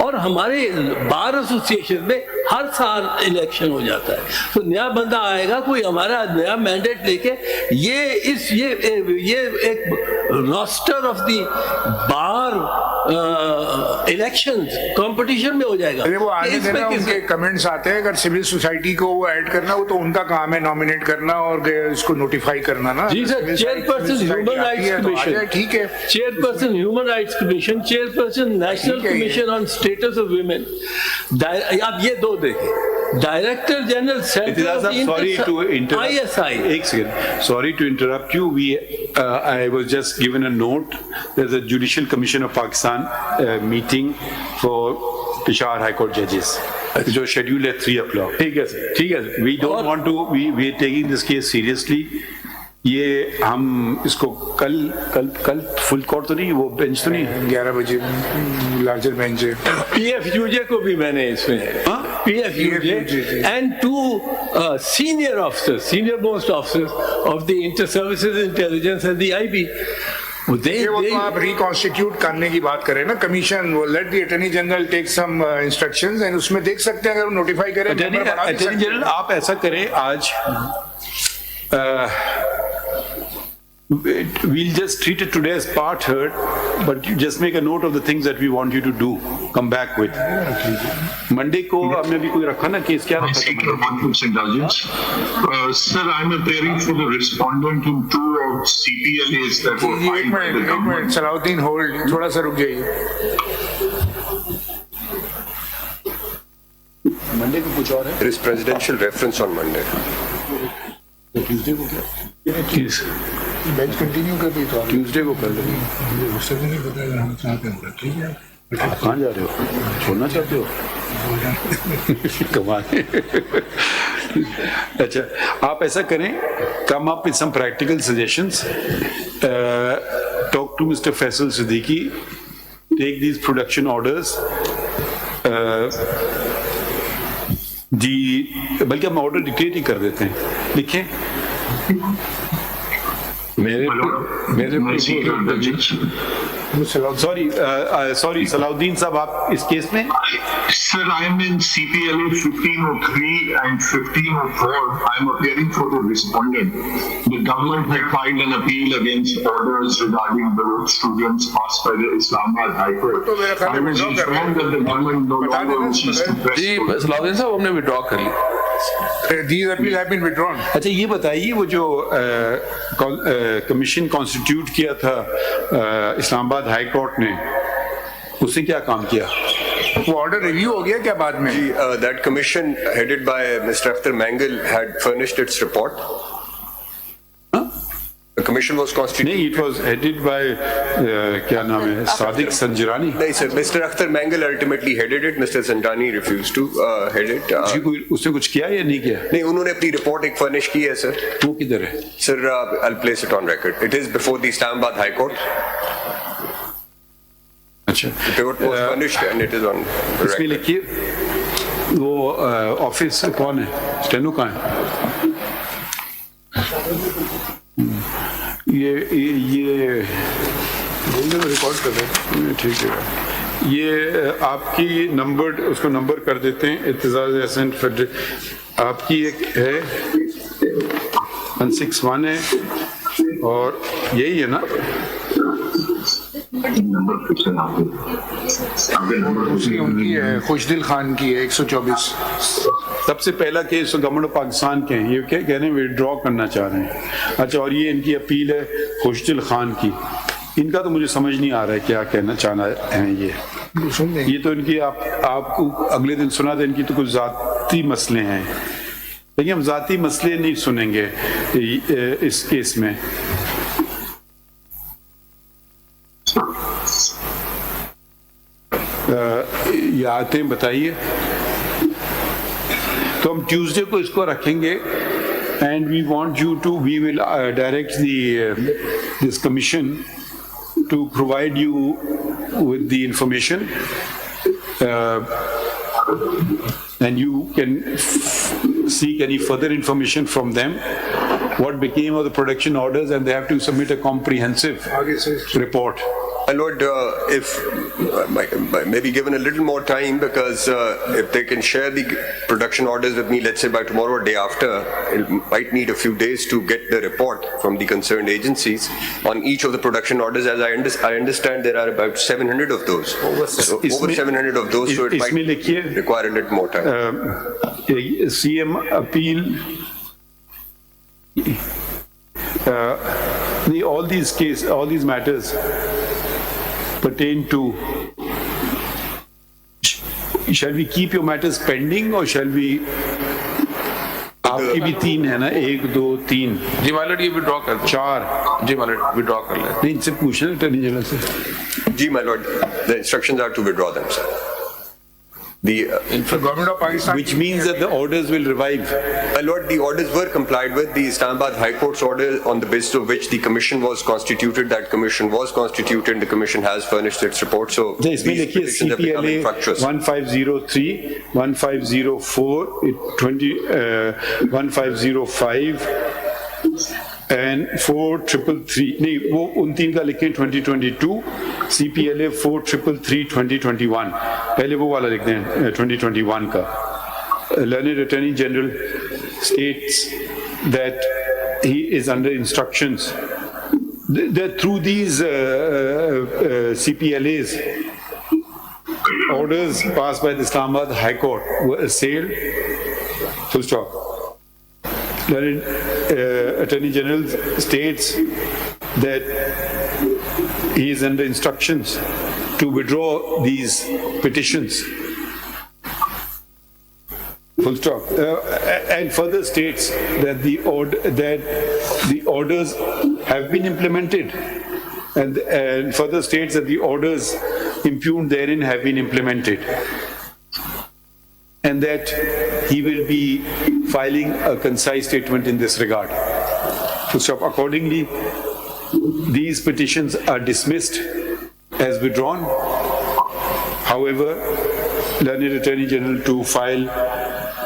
اور ہمارے بار ایسوسیشن میں ہر سال election ہو جاتا ہے. تو نیا بندہ آئے گا, کوئی ہمارا نیا مینڈیٹ لے کے, یہ ایک roster of the bar election competition میں ہو جائے گا. وہ آنے دینا, ان کے کمنٹس آتے ہیں, اگر سول سوسائٹی کو وہ ایڈ کرنا وہ تو ان کا کام ہے, نامینیٹ کرنا اور اس کو نوٹیفائی کرنا نا. جی sir, chairperson human rights commission, ٹھیک ہے, chairperson human rights commission, chairperson national commission on status of women. آپ یہ دو دیکھیں, director general Sorry to interrupt you. I was just given a note. There's a Judicial Commission of Pakistan meeting for Peshawar High Court judges. جو scheduled at 3 o'clock. ٹھیک ہے سر, ٹھیک ہے سر. We don't want to. We are taking this case seriously. یہ ہم اس کو کل full court تو نہیں, وہ بینچ تو نہیں, 11 بجے لارجر بینچ ہے. پی ایف یو جے کو بھی میں نے اس میں, P F U J and 2 senior officer, senior most officer of the inter services intelligence and the I B. وہ تو آپ ریکانسٹیٹیوٹ کرنے کی بات کریں نا, کمیشن, وہ let the attorney general take some instructions and اس میں دیکھ سکتے ہیں, اگر وہ نوٹیفائی کریں. اٹارنی جنرل آپ ایسا کریں, آج we'll just treat it today as part heard, but you just make a note of the things that we want you to do, come back with. Monday ko humne bhi koi rakha na case, kya rakha? Sir, I'm appearing for the respondent in 2 of CPLAs that were filed by the government. ایک minute صلاح hold, تھوڑا سا رک جائیے. Monday ko kuch aur hai? There is presidential reference on Monday. Tuesday ko kya? Bench continue کر دی تو Tuesday کو کر لیں. اس سے بھی نہیں پتا ہم کہاں پہ, ٹھیک ہے. آپ کہاں جا رہے ہو, چھوڑنا چاہتے ہو؟ کمانے. اچھا, آپ ایسا کریں, come up with some practical suggestions, talk to mister Faisal Siddiqui, take these production orders. جی, بلکہ ہم آرڈر ڈکلیئر ہی کر دیتے ہیں, لکھیں. سوری صلاح الدین صاحب, آپ اس کیس میں. Sir, I'm in CPLA 1503 and 1504. I'm appearing for the respondent. The government had filed an appeal against orders regarding the students passed by the Islamabad High Court. I was informed that the government no longer wishes to press. جی صلاح الدین صاحب, ہم نے withdraw کر لی. These appeals have been withdrawn. اچھا یہ بتائیے, وہ جو کمیشن کانسٹیٹیوٹ کیا تھا اسلام آباد ہائی کورٹ نے, اس نے کیا کام کیا؟ وہ آرڈر ریویو ہو گیا کیا بعد میں؟ That commission headed by Mr. Akhtar Mangal had furnished its report. The commission was constituted. نہیں, it was headed by کیا نام ہے, صادق سنجرانی. نہیں sir, Mr. Akhtar Mangal ultimately headed it. Mr. Sanjani refused to head it. اس نے کچھ کیا یا نہیں کیا؟ نہیں, انہوں نے اپنی رپورٹ ایک فرنش کی ہے سر. وہ کدھر ہے؟ Sir, I'll place it on record. It is before the Islamabad High Court. اچھا, The report was furnished and it is on اس میں record. لکھیے, وہ آفس کون ہے, اسٹینو کہاں ہے؟ یہ ریکارڈ کر رہے ہیں, ٹھیک ہے. یہ آپ کی نمبر, اس کو نمبر کر دیتے ہیں, اعتزاز احسن فیڈرل, آپ کی ایک ہے 161 ہے, اور یہی ہے نا؟ ان کی ہے, خوشدل خان کی ہے 124. سب سے پہلا کیس گورنمنٹ آف پاکستان کے ہیں, یہ کیا کہہ رہے ہیں, وڈرا کرنا چاہ رہے ہیں. اچھا, اور یہ ان کی اپیل ہے خوشدل خان کی. ان کا تو مجھے سمجھ نہیں آ رہا ہے کیا کہنا چاہنا ہے. یہ تو ان کی آپ کو اگلے دن سنا تھا, ان کی تو کچھ ذاتی مسئلے ہیں, لیکن ہم ذاتی مسئلے نہیں سنیں گے اس کیس میں. یہ آتے ہیں, بتائیے. تو ہم ٹیوزڈے کو اس کو رکھیں گے, and we want you to, we will direct this commission to provide you with the information, and you can seek any further information from them, what became of the production orders, and they have to submit a comprehensive report. My lord, if maybe given a little more time, because if they can share the production orders with me, let's say by tomorrow or day after, it might need a few days to get the report from the concerned agencies on each of the production orders. As I understand, there are about 700 of those. So over 700 of those, so it might require a little more time. CM appeal. All these matters pertain to, shall we keep your matters pending or shall we, आपकी भी 3 है ना, 1 2 3 जी मालूम, ये withdraw कर दो, 4 जी मालूम, withdraw कर ले। नहीं, इनसे पूछना अटॉर्नी जनरल से। Ji, my lord, the instructions are to withdraw them, sir. The government of Pakistan, which means that the orders will revive. My lord, the orders were complied with. The Islamabad High Court's order, on the basis of which the commission was constituted, that commission was constituted. The commission has furnished its report. So इसमें लिखिए CPLA 1503, 1504, 1505 and 4333. नहीं, वो उन 3 का लिखें 2022, CPLA 4333 2021. पहले वो वाला लिख दें 2021 का. Learned Attorney General states that he is under instructions that through these CPLAs, orders passed by the Islamabad High Court were assailed. Full stop. Learned Attorney General states that he is under instructions to withdraw these petitions. Full stop. And further states that the orders have been implemented, and further states that the orders impugned therein have been implemented, and that he will be filing a concise statement in this regard. Full stop. Accordingly, these petitions are dismissed as withdrawn. However, Learned Attorney General to file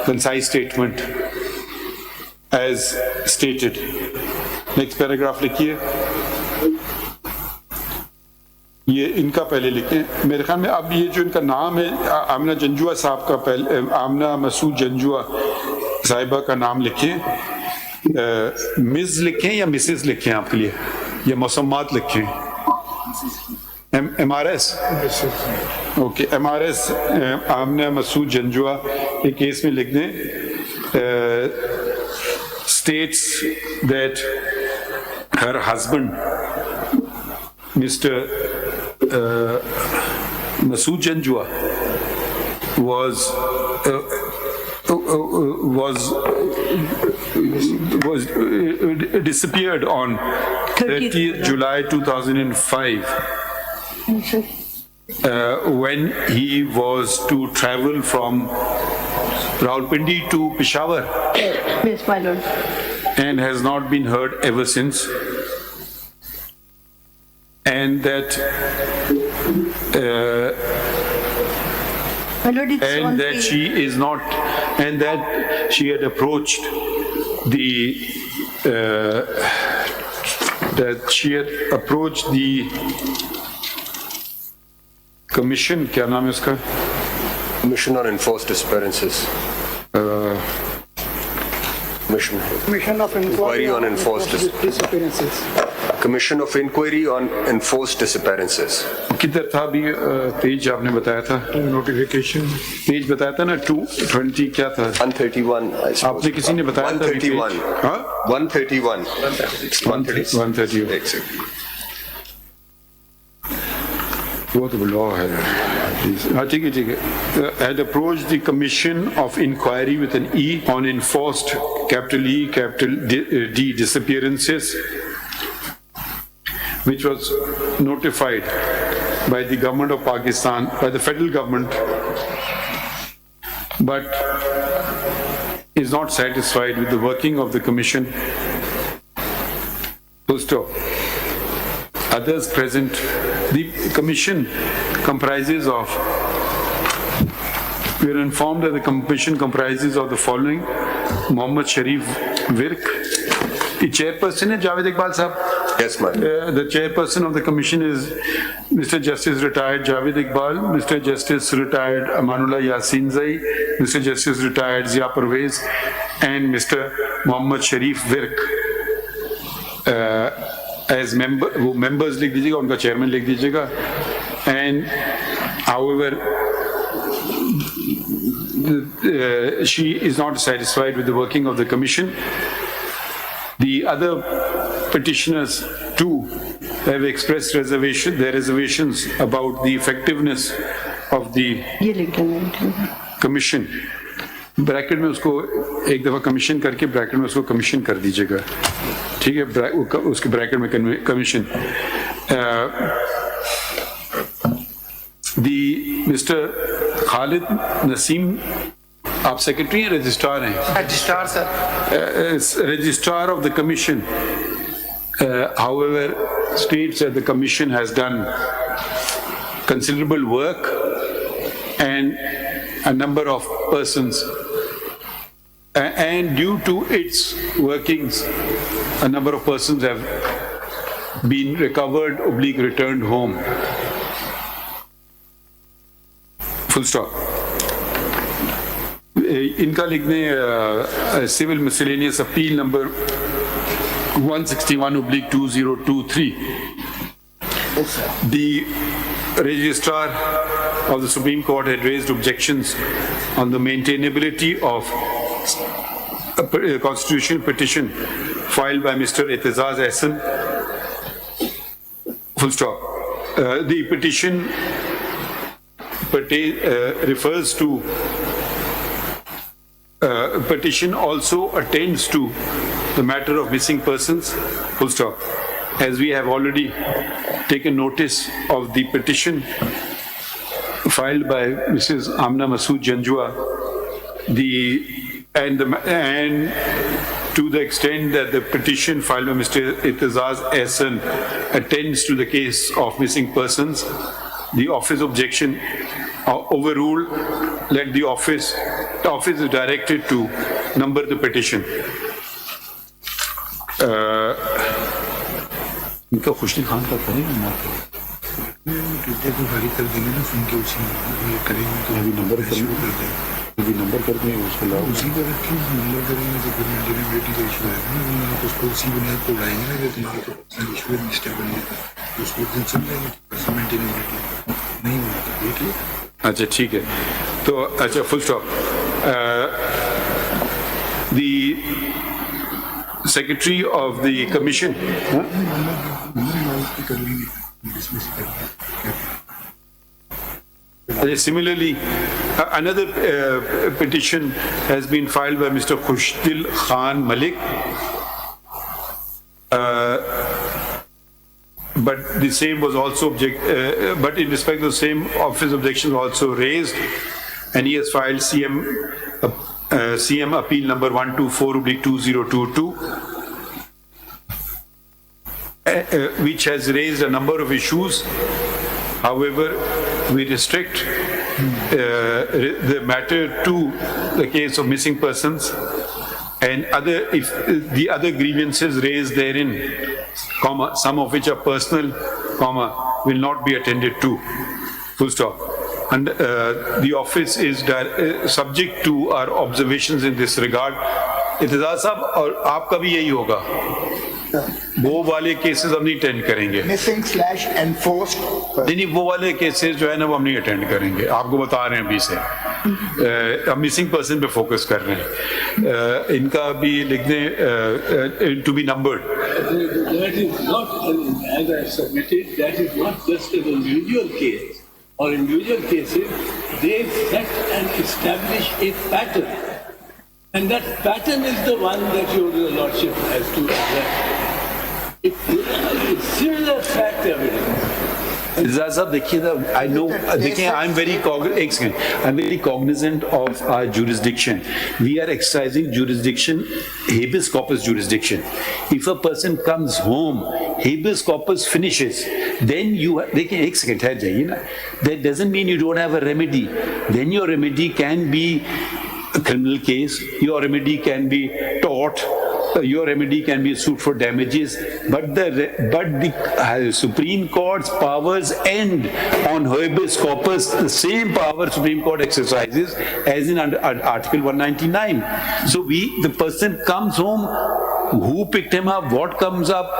concise statement as stated. Next paragraph लिखिए. ये इनका पहले लिखें. मेरे ख्याल में अब ये जो इनका नाम है, आमना जंजुआ साहब का पहले, आमना मसूद जंजुआ साहिबा का नाम लिखें. मिस लिखें या मिसेस लिखें आपके लिए, या मौसमात लिखें? MRS. ओके, MRS आमना मसूद जंजुआ एक केस में लिख दें. States that her husband, Mr. Masood Janjua, was disappeared on 30th July 2005 when he was to travel from Rawalpindi to Peshawar. Yes, my lord. And has not been heard ever since. And that my lord, it's on and that the- she is not, and that she had approached the commission. क्या नाम है उसका? Commission on Enforced Disappearances. Commission of Inquiry on Enforced Disappearances. Commission of Inquiry on Enforced Disappearances. किधर था अभी page आपने बताया था? नोटिफिकेशन पेज बताया था ना, 220 क्या था? 131. आपने किसी ने बताया था? 131. हाँ? 131. 131. Exactly. वो तो लॉ है. हाँ, ठीक है, ठीक है. Had approached the Commission of Inquiry with an E on enforced capital E, capital D disappearances, which was notified by the government of Pakistan, by the federal government, but is not satisfied with the working of the commission. Full stop. Others present. The commission comprises of, we are informed that the commission comprises of the following: Mohammad Sharif Virk, the chairperson है जावेद इकबाल साहब. Yes, ma'am. The chairperson of the commission is Mr. Justice retired Javed Iqbal, Mr. Justice retired Amanullah Yasin Zai, Mr. Justice retired Zia Parvez, and Mr. Mohammad Sharif Virk. As member, वो members लिख दीजिएगा, उनका chairman लिख दीजिएगा. And however, she is not satisfied with the working of the commission. The other petitioners too have expressed their reservations about the effectiveness of the commission. Bracket में उसको एक दफा कमीशन करके ब्रैकेट में उसको कमीशन कर दीजिएगा, ठीक है? उसके ब्रैकेट में कमीशन. मिस्टर खालिद नसीम, आप सेक्रेटरी हैं, रजिस्ट्रार हैं? Registrar sir. Registrar of the commission, however, states that the commission has done considerable work and a number of persons, and due to its workings, a number of persons have been recovered / returned home. Full stop. इनका लिखने civil miscellaneous appeal number 161/2023. The registrar of the Supreme Court had raised objections on the maintainability of a constitutional petition filed by Mr. Itizaz Ahsan. Full stop. The petition refers to petition also attends to the matter of missing persons. Full stop. As we have already taken notice of the petition filed by Mrs. Amna Masood Janjua, and to the extent that the petition filed by Mr. Itizaz Ahsan attends to the case of missing persons, the office objection overruled. Let the office is directed to number the petition. इनका खुशनी खान का करेंगे ना, Tuesday को गाड़ी कर देंगे ना, सुन के उसी में ये करेंगे तो अभी नंबर कर देंगे, अभी नंबर कर देंगे, उसको लाओ उसी पर रखें, नंबर करेंगे तो फिर इंडिविजुअलिटी का इशू आएगा ना, तो उसको उसी बुनियाद पर उड़ाएंगे ना कि तुम्हारा तो इशू है स्टेबल है, तो उसको दिन चल जाएगा, मेंटेनेबिलिटी नहीं होगा. देख लो. अच्छा ठीक है, तो अच्छा full stop. The secretary of the commission. Similarly, another petition has been filed by Mr. Khushdil Khan Malik, but the same was also but in respect of the same office objection was also raised, and he has filed CM appeal number 124/2022, which has raised a number of issues. However, we restrict the matter to the case of missing persons, and if the other grievances raised therein, some of which are personal, will not be attended to. Full stop. And the office is subject to our observations in this regard. इत्तेज़ाज़ साहब, और आपका भी यही होगा, वो वाले cases हम नहीं अटेंड करेंगे. Missing/enforced. नहीं, वो वाले केसेस जो है ना वो हम नहीं अटेंड करेंगे, आपको बता रहे हैं अभी से. हम मिसिंग पर्सन पे फोकस कर रहे हैं. इनका भी लिखने to be numbered. That is not, as I submitted, that is not just an individual case or individual cases. They set and establish a pattern, and that pattern is the one that your lordship has to address. It's similar fact evidence. साहब देखिए, I know, देखिए, I'm very cognizant of our jurisdiction. We are exercising jurisdiction, habeas corpus jurisdiction. If a person comes home, habeas corpus finishes, then देखिए एक second ठहर जाइए ना. That doesn't mean you don't have a remedy. Then your remedy can be a criminal case. Your remedy can be tort. your remedy can be sued for damages, but the Supreme Court's powers end on habeas corpus, the same power Supreme Court exercises as in under Article 199. So the person comes home, who picked him up, what comes up,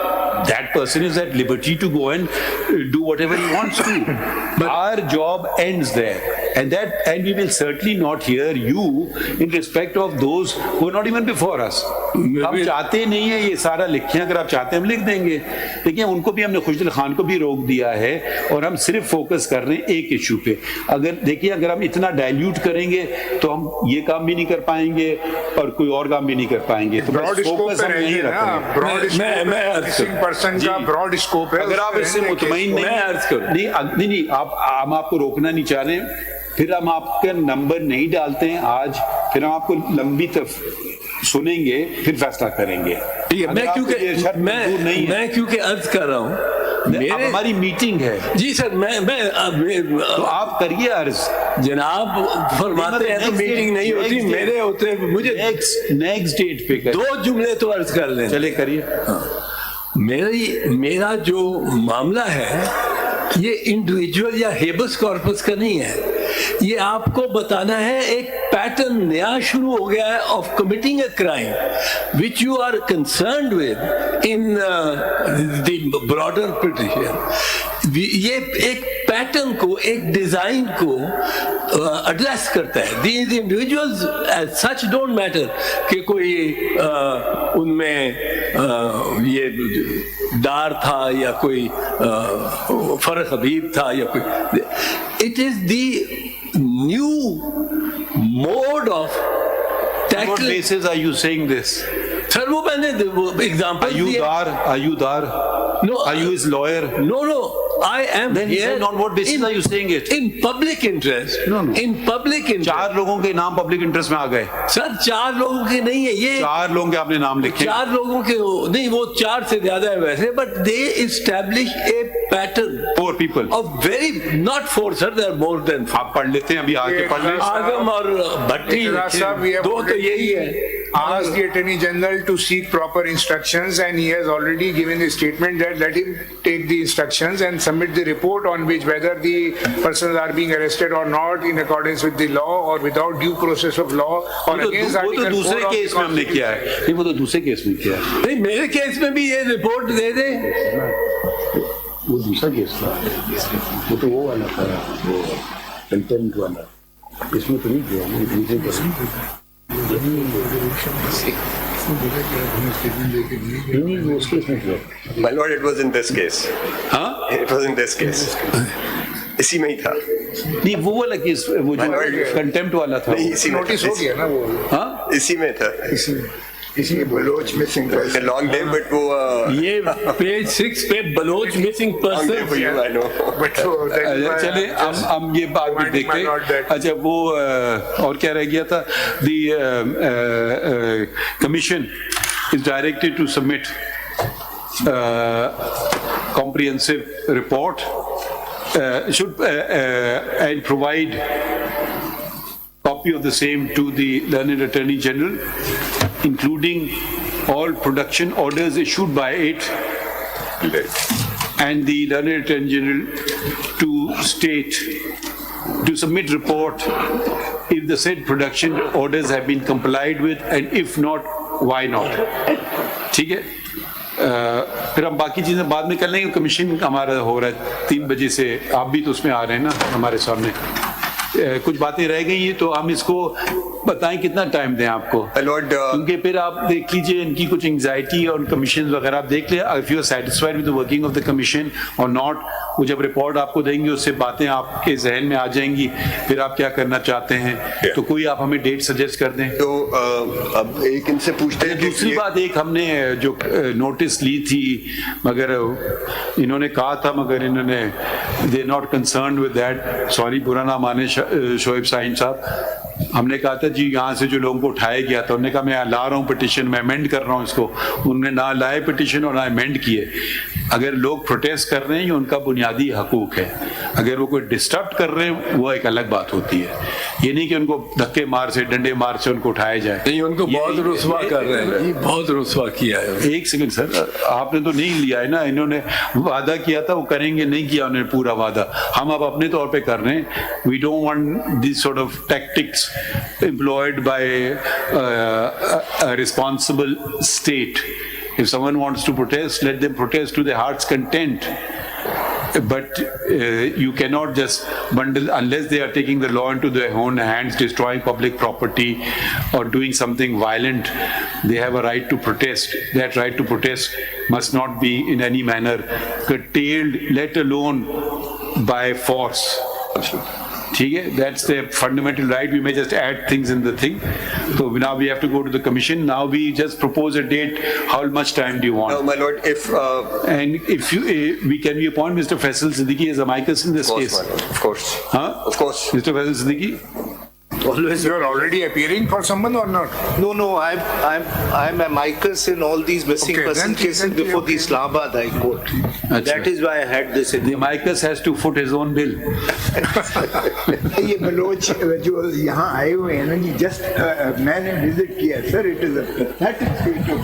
that person is at liberty to go and do whatever he wants to. But our job ends there. And we will certainly not hear you in respect of those who are not even before us. हम चाहते नहीं है ये सारा लिखें, अगर आप चाहते हैं हम लिख देंगे, लेकिन उनको भी हमने खुशदिल खान को भी रोक दिया है और हम सिर्फ फोकस कर रहे हैं एक इशू पे. अगर हम इतना डाइल्यूट करेंगे तो हम ये काम भी नहीं कर पाएंगे और कोई और काम भी नहीं कर पाएंगे. तो फोकस हम यही रख रहे हैं. पर्सन का ब्रॉड स्कोप है. अगर आप इससे मुतमईन नहीं, हम आपको रोकना नहीं चाह रहे, फिर हम आपका नंबर नहीं डालते हैं आज, फिर हम आपको लंबी सुनेंगे, फिर फैसला करेंगे. मैं क्योंकि अर्ज कर रहा हूँ, हमारी मीटिंग है जी सर, तो आप करिए अर्ज. जनाब फरमाते हैं तो मीटिंग नहीं होती, मेरे होते मुझे नेक्स्ट डेट पे 2 जुमले तो अर्ज कर लें. चले करिए. मेरा जो मामला है ये इंडिविजुअल या हेबस कॉर्पस का नहीं है, ये आपको बताना है एक पैटर्न नया शुरू हो गया है of committing a crime which you are concerned with in the broader petition. ये एक पैटर्न को, एक डिजाइन को एड्रेस करता है. These individuals as such don't matter कि कोई उनमें ये डार था या कोई फरक हबीब था या कोई. It is the new mode of tackling. What basis are you saying this? Sir वो मैंने example Ayudar? No. Are you his lawyer? No. I am then here. On what basis are you saying it? In public interest. No. In public interest. 4 लोगों के नाम public interest में आ गए. Sir 4 लोगों के नहीं है ये. 4 लोगों के आपने नाम लिखे. 4 लोगों के नहीं, वो 4 से ज्यादा है वैसे, but they establish a pattern. 4 people. Of very not 4 sir, there are more than 4. आप पढ़ लेते हैं, अभी आके पढ़ लें. आगम और भट्टी 2 तो यही है. Ask the Attorney General to seek proper instructions, and he has already given the statement that let him take the instructions and submit the report on which whether the persons are being arrested or not in accordance with the law or without due process of law or against Article 4 of the दूसरे case में हमने किया है. नहीं, वो तो दूसरे case में किया है. नहीं, मेरे केस में भी ये रिपोर्ट दे दे. वो दूसरा केस था, वो तो वो वाला था, वो कंटेम्प्ट वाला. इसमें तो नहीं किया, दूसरे केस में. My lord, it was in this case. हाँ? It was in this case. इसी में ही था. नहीं, वो वाला केस, वो जो कंटेम्प्ट वाला था. नहीं, इसी नोटिस हो गया ना वो. हाँ? इसी में था. इसी Baloch missing person. Long day, but वो ये पेज 6 पे बलोच मिसिंग पर्सन. चले हम ये बात भी देखते. अच्छा, वो और क्या रह गया था? The commission is directed to submit comprehensive report and provide copy of the same to the learned Attorney General, including all production orders issued by it, and the learned Attorney General to submit report if the said production orders have been complied with, and if not, why not. ठीक है. फिर हम बाकी चीजें बाद में कर लेंगे. कमीशन हमारा हो रहा है 3 बजे से, आप भी तो उसमें आ रहे हैं ना हमारे सामने. कुछ बातें रह गई हैं तो हम इसको बताएं. कितना टाइम दें आपको? क्योंकि फिर आप देख लीजिए इनकी कुछ एंग्जाइटी और कमीशन वगैरह आप देख लें. If you are satisfied with the working of the commission और नॉट, वो जब रिपोर्ट आपको देंगे उससे बातें आपके जहन में आ जाएंगी, फिर आप क्या करना चाहते हैं. तो कोई आप हमें डेट सजेस्ट कर दें. तो अब एक इनसे पूछते हैं. दूसरी बात, एक हमने जो नोटिस ली थी, मगर इन्होंने कहा था, मगर इन्होंने they not concerned with that. Sorry, बुरा ना माने शोएब साहिन साहब. हमने कहा था जी यहाँ से जो लोगों को उठाया गया था, उन्होंने कहा मैं ला रहा हूँ पिटिशन, मैं अमेंड कर रहा हूँ इसको. उन्होंने ना लाए पिटिशन और ना अमेंड किए. अगर लोग प्रोटेस्ट कर रहे हैं ये उनका बुनियादी हकूक है. अगर वो कोई डिस्टर्ब कर रहे हैं वो एक अलग बात होती है. ये नहीं कि उनको धक्के मार से डंडे मार से उनको उठाया जाए। नहीं, उनको बहुत रुस्वा कर रहे हैं जी, बहुत रुस्वा किया है। एक सेकंड सर, आपने तो नहीं लिया है ना, इन्होंने वादा किया था वो करेंगे, नहीं किया उन्होंने पूरा वादा, हम अब अपने तौर पे कर रहे हैं। We don't want this sort of tactics employed by a responsible state. If someone wants to protest, let them protest to their heart's content. But you cannot just bundle, unless they are taking the law into their own hands, destroying public property or doing something violent. They have a right to protest. That right to protest must not be in any manner curtailed, let alone by force. ठीक है, that's the fundamental right. We may just add things in the thing. So now we have to go to the commission. Now we just propose a date. How much time do you want? No, my lord, if and if you can we appoint Mr. Faisal Siddiqui as amicus in this case? my lord, of course. Huh? Of course. Mr. Faisal Siddiqui? Always. You are already appearing for someone or not? No, I'm amicus in all these missing Okay, person then- cases before the Islamabad High Court. That is why I had this. The amicus has to foot his own bill. ये Bloch जो यहाँ आए हुए हैं ना जी, just मैंने visit किया sir, it is a pathetic state of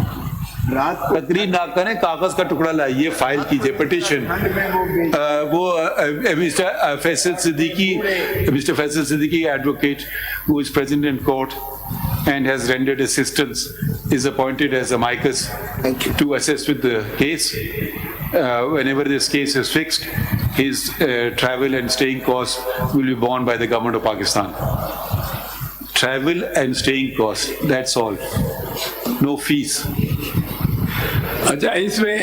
रात को तकरीर ना करें, कागज का टुकड़ा लाइए, फाइल कीजिए petition. Mister Faisal Siddiqui advocate who is present in court and has rendered assistance is appointed as amicus to assist with the case. Whenever this case is fixed, his travel and staying costs will be borne by the government of Pakistan. Travel and staying costs, that's all. No fees. अच्छा, इसमें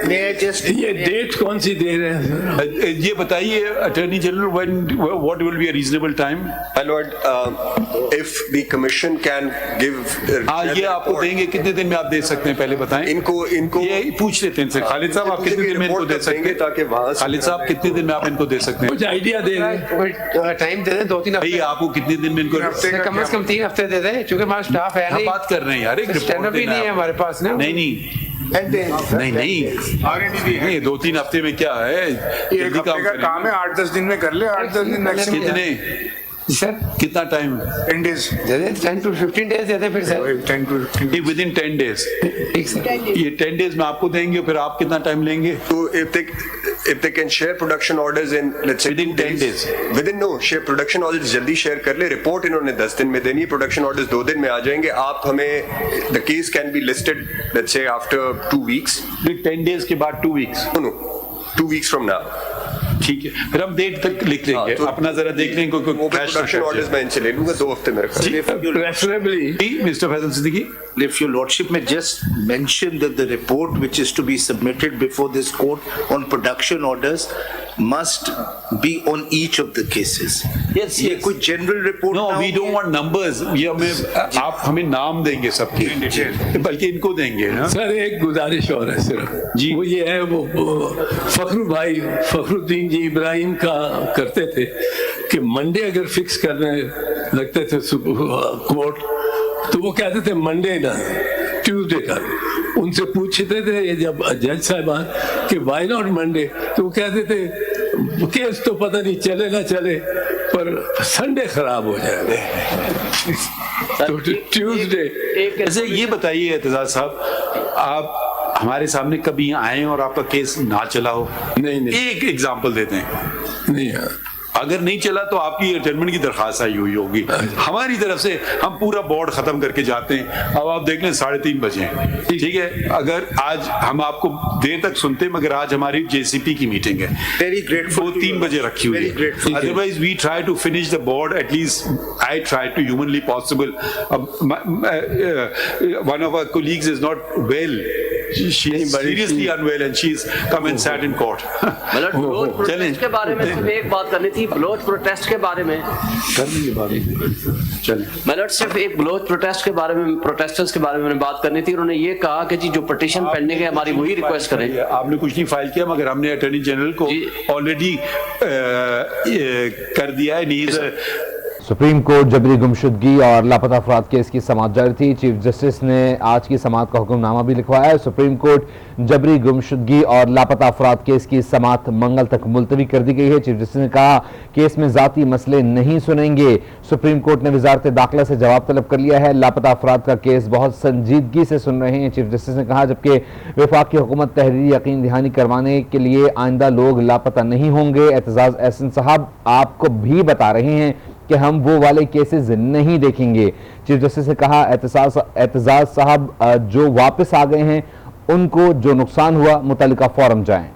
ये date कौन सी दे रहे हैं? ये बताइए attorney general, what will be a reasonable time? My lord, if the commission can give हाँ, ये आपको देंगे, कितने दिन में आप दे सकते हैं पहले बताएं। इनको ये पूछ लेते हैं इनसे। खालिद साहब, आप कितने दिन में इनको दे सकते हैं? ताकि वहां खालिद साहब, कितने दिन में आप इनको दे सकते हैं? कुछ आइडिया दे दें, टाइम दे दें 2-3 भाई, आपको कितने दिन में इनको कम से कम 3 हफ्ते दे दें, क्योंकि हमारा स्टाफ है हम नहीं, बात कर रहे हैं यार, एक स्टैंडअप भी नहीं है हमारे पास ना। नहीं 2-3 हफ्ते में क्या है, एक जल्दी हफ्ते का काम है, 8-10 दिन में कर ले, 8-10 दिन मैक्सिमम। कितने सर कितना टाइम? 10 days, दे दें, 10 to 15 days दे दें फिर सर। 10 to 15 within 10 days। ठीक सर। ये 10 days में आपको देंगे, फिर आप कितना टाइम लेंगे? So if they can share production orders in, let's say, Within 10 days. share production orders जल्दी share कर ले, report इन्होंने 10 दिन में देनी है, production orders 2 दिन में आ जाएंगे, आप हमें the case can be listed, let's say, after 2 weeks. 10 days के बाद 2 weeks? No, 2 weeks from now. ठीक है, फिर हम डेट तक लिख लेंगे, अपना जरा देख लेंगे कोई प्रोडक्शन ऑर्डर्स मैं इनसे ले लूंगा 2 हफ्ते में रखा। Mr. Faisal Siddiqui, If your lordship may just mention that the report which is to be submitted before this court on production orders must be on each of the cases. Yes, ये कोई general report No, ना we हो don't want numbers. ये आप हमें नाम देंगे सबके, बल्कि इनको देंगे ना। सर, एक गुजारिश और है सिर्फ जी, वो ये है, वो फखरुद्दीन जी इब्राहिम का करते थे कि मंडे अगर फिक्स करने लगते थे कोर्ट, तो वो कहते थे मंडे ना ट्यूसडे का। उनसे पूछते थे ये जब जज साहिबान कि वाई नॉट मंडे, तो वो कहते थे केस तो पता नहीं चले ना चले, पर संडे खराब हो जाएगा, तो ट्यूसडे। ऐसे ये बताइए एतजाज साहब, आप हमारे सामने कभी आए और आपका केस ना चला हो? नहीं। एक एग्जांपल देते हैं। नहीं, अगर नहीं चला तो आपकी अटेंडमेंट की दरखास्त आई हुई होगी। हमारी तरफ से हम पूरा बोर्ड खत्म करके जाते हैं। अब आप देख लें 3:30 बजे हैं, ठीक है। अगर आज हम आपको देर तक सुनते हैं, मगर आज हमारी जेसीपी की मीटिंग है, Very grateful वो 3 बजे रखी हुई है। Otherwise we try to finish the board, at least I try to humanly possible. One of our colleagues is not well, she is seriously unwell and she's come and sat in court. मतलब Baloch protest के बारे में सिर्फ एक बात करनी थी, Baloch protest के बारे में चलें। मतलब सिर्फ एक ब्लोच प्रोटेस्ट के बारे में, प्रोटेस्टर्स के बारे में बात करनी थी। उन्होंने ये कहा कि जी जो पिटीशन पेंडिंग है हमारी वही रिक्वेस्ट करें। आपने कुछ नहीं फाइल किया, मगर हमने अटॉर्नी जनरल को ऑलरेडी कर दिया है। सुप्रीम कोर्ट जबरी गुमशुदगी और लापता अफराद केस की समाअत जारी थी। चीफ जस्टिस ने आज की समाअत का हुक्मनामा भी लिखवाया है। सुप्रीम कोर्ट जबरी गुमशुदगी और लापता अफराद केस की समाअत मंगल तक मुलतवी कर दी गई है। चीफ जस्टिस ने कहा केस में जाती मसले नहीं सुनेंगे। सुप्रीम कोर्ट ने वजारत दाखिला से जवाब तलब कर लिया है। लापता अफराद का केस बहुत संजीदगी से सुन रहे हैं, चीफ जस्टिस ने कहा, जबकि वफाकी हुकूमत तहरीरी यकीन दहानी करवाने के लिए आइंदा लोग लापता नहीं होंगे। एतजाज एहसन साहब आपको भी बता रहे हैं कि हम वो वाले केसेस नहीं देखेंगे। चीफ जस्टिस ने कहा एतजाज साहब जो वापस आ गए हैं उनको जो नुकसान हुआ मुतल्लिका फोरम जाएं।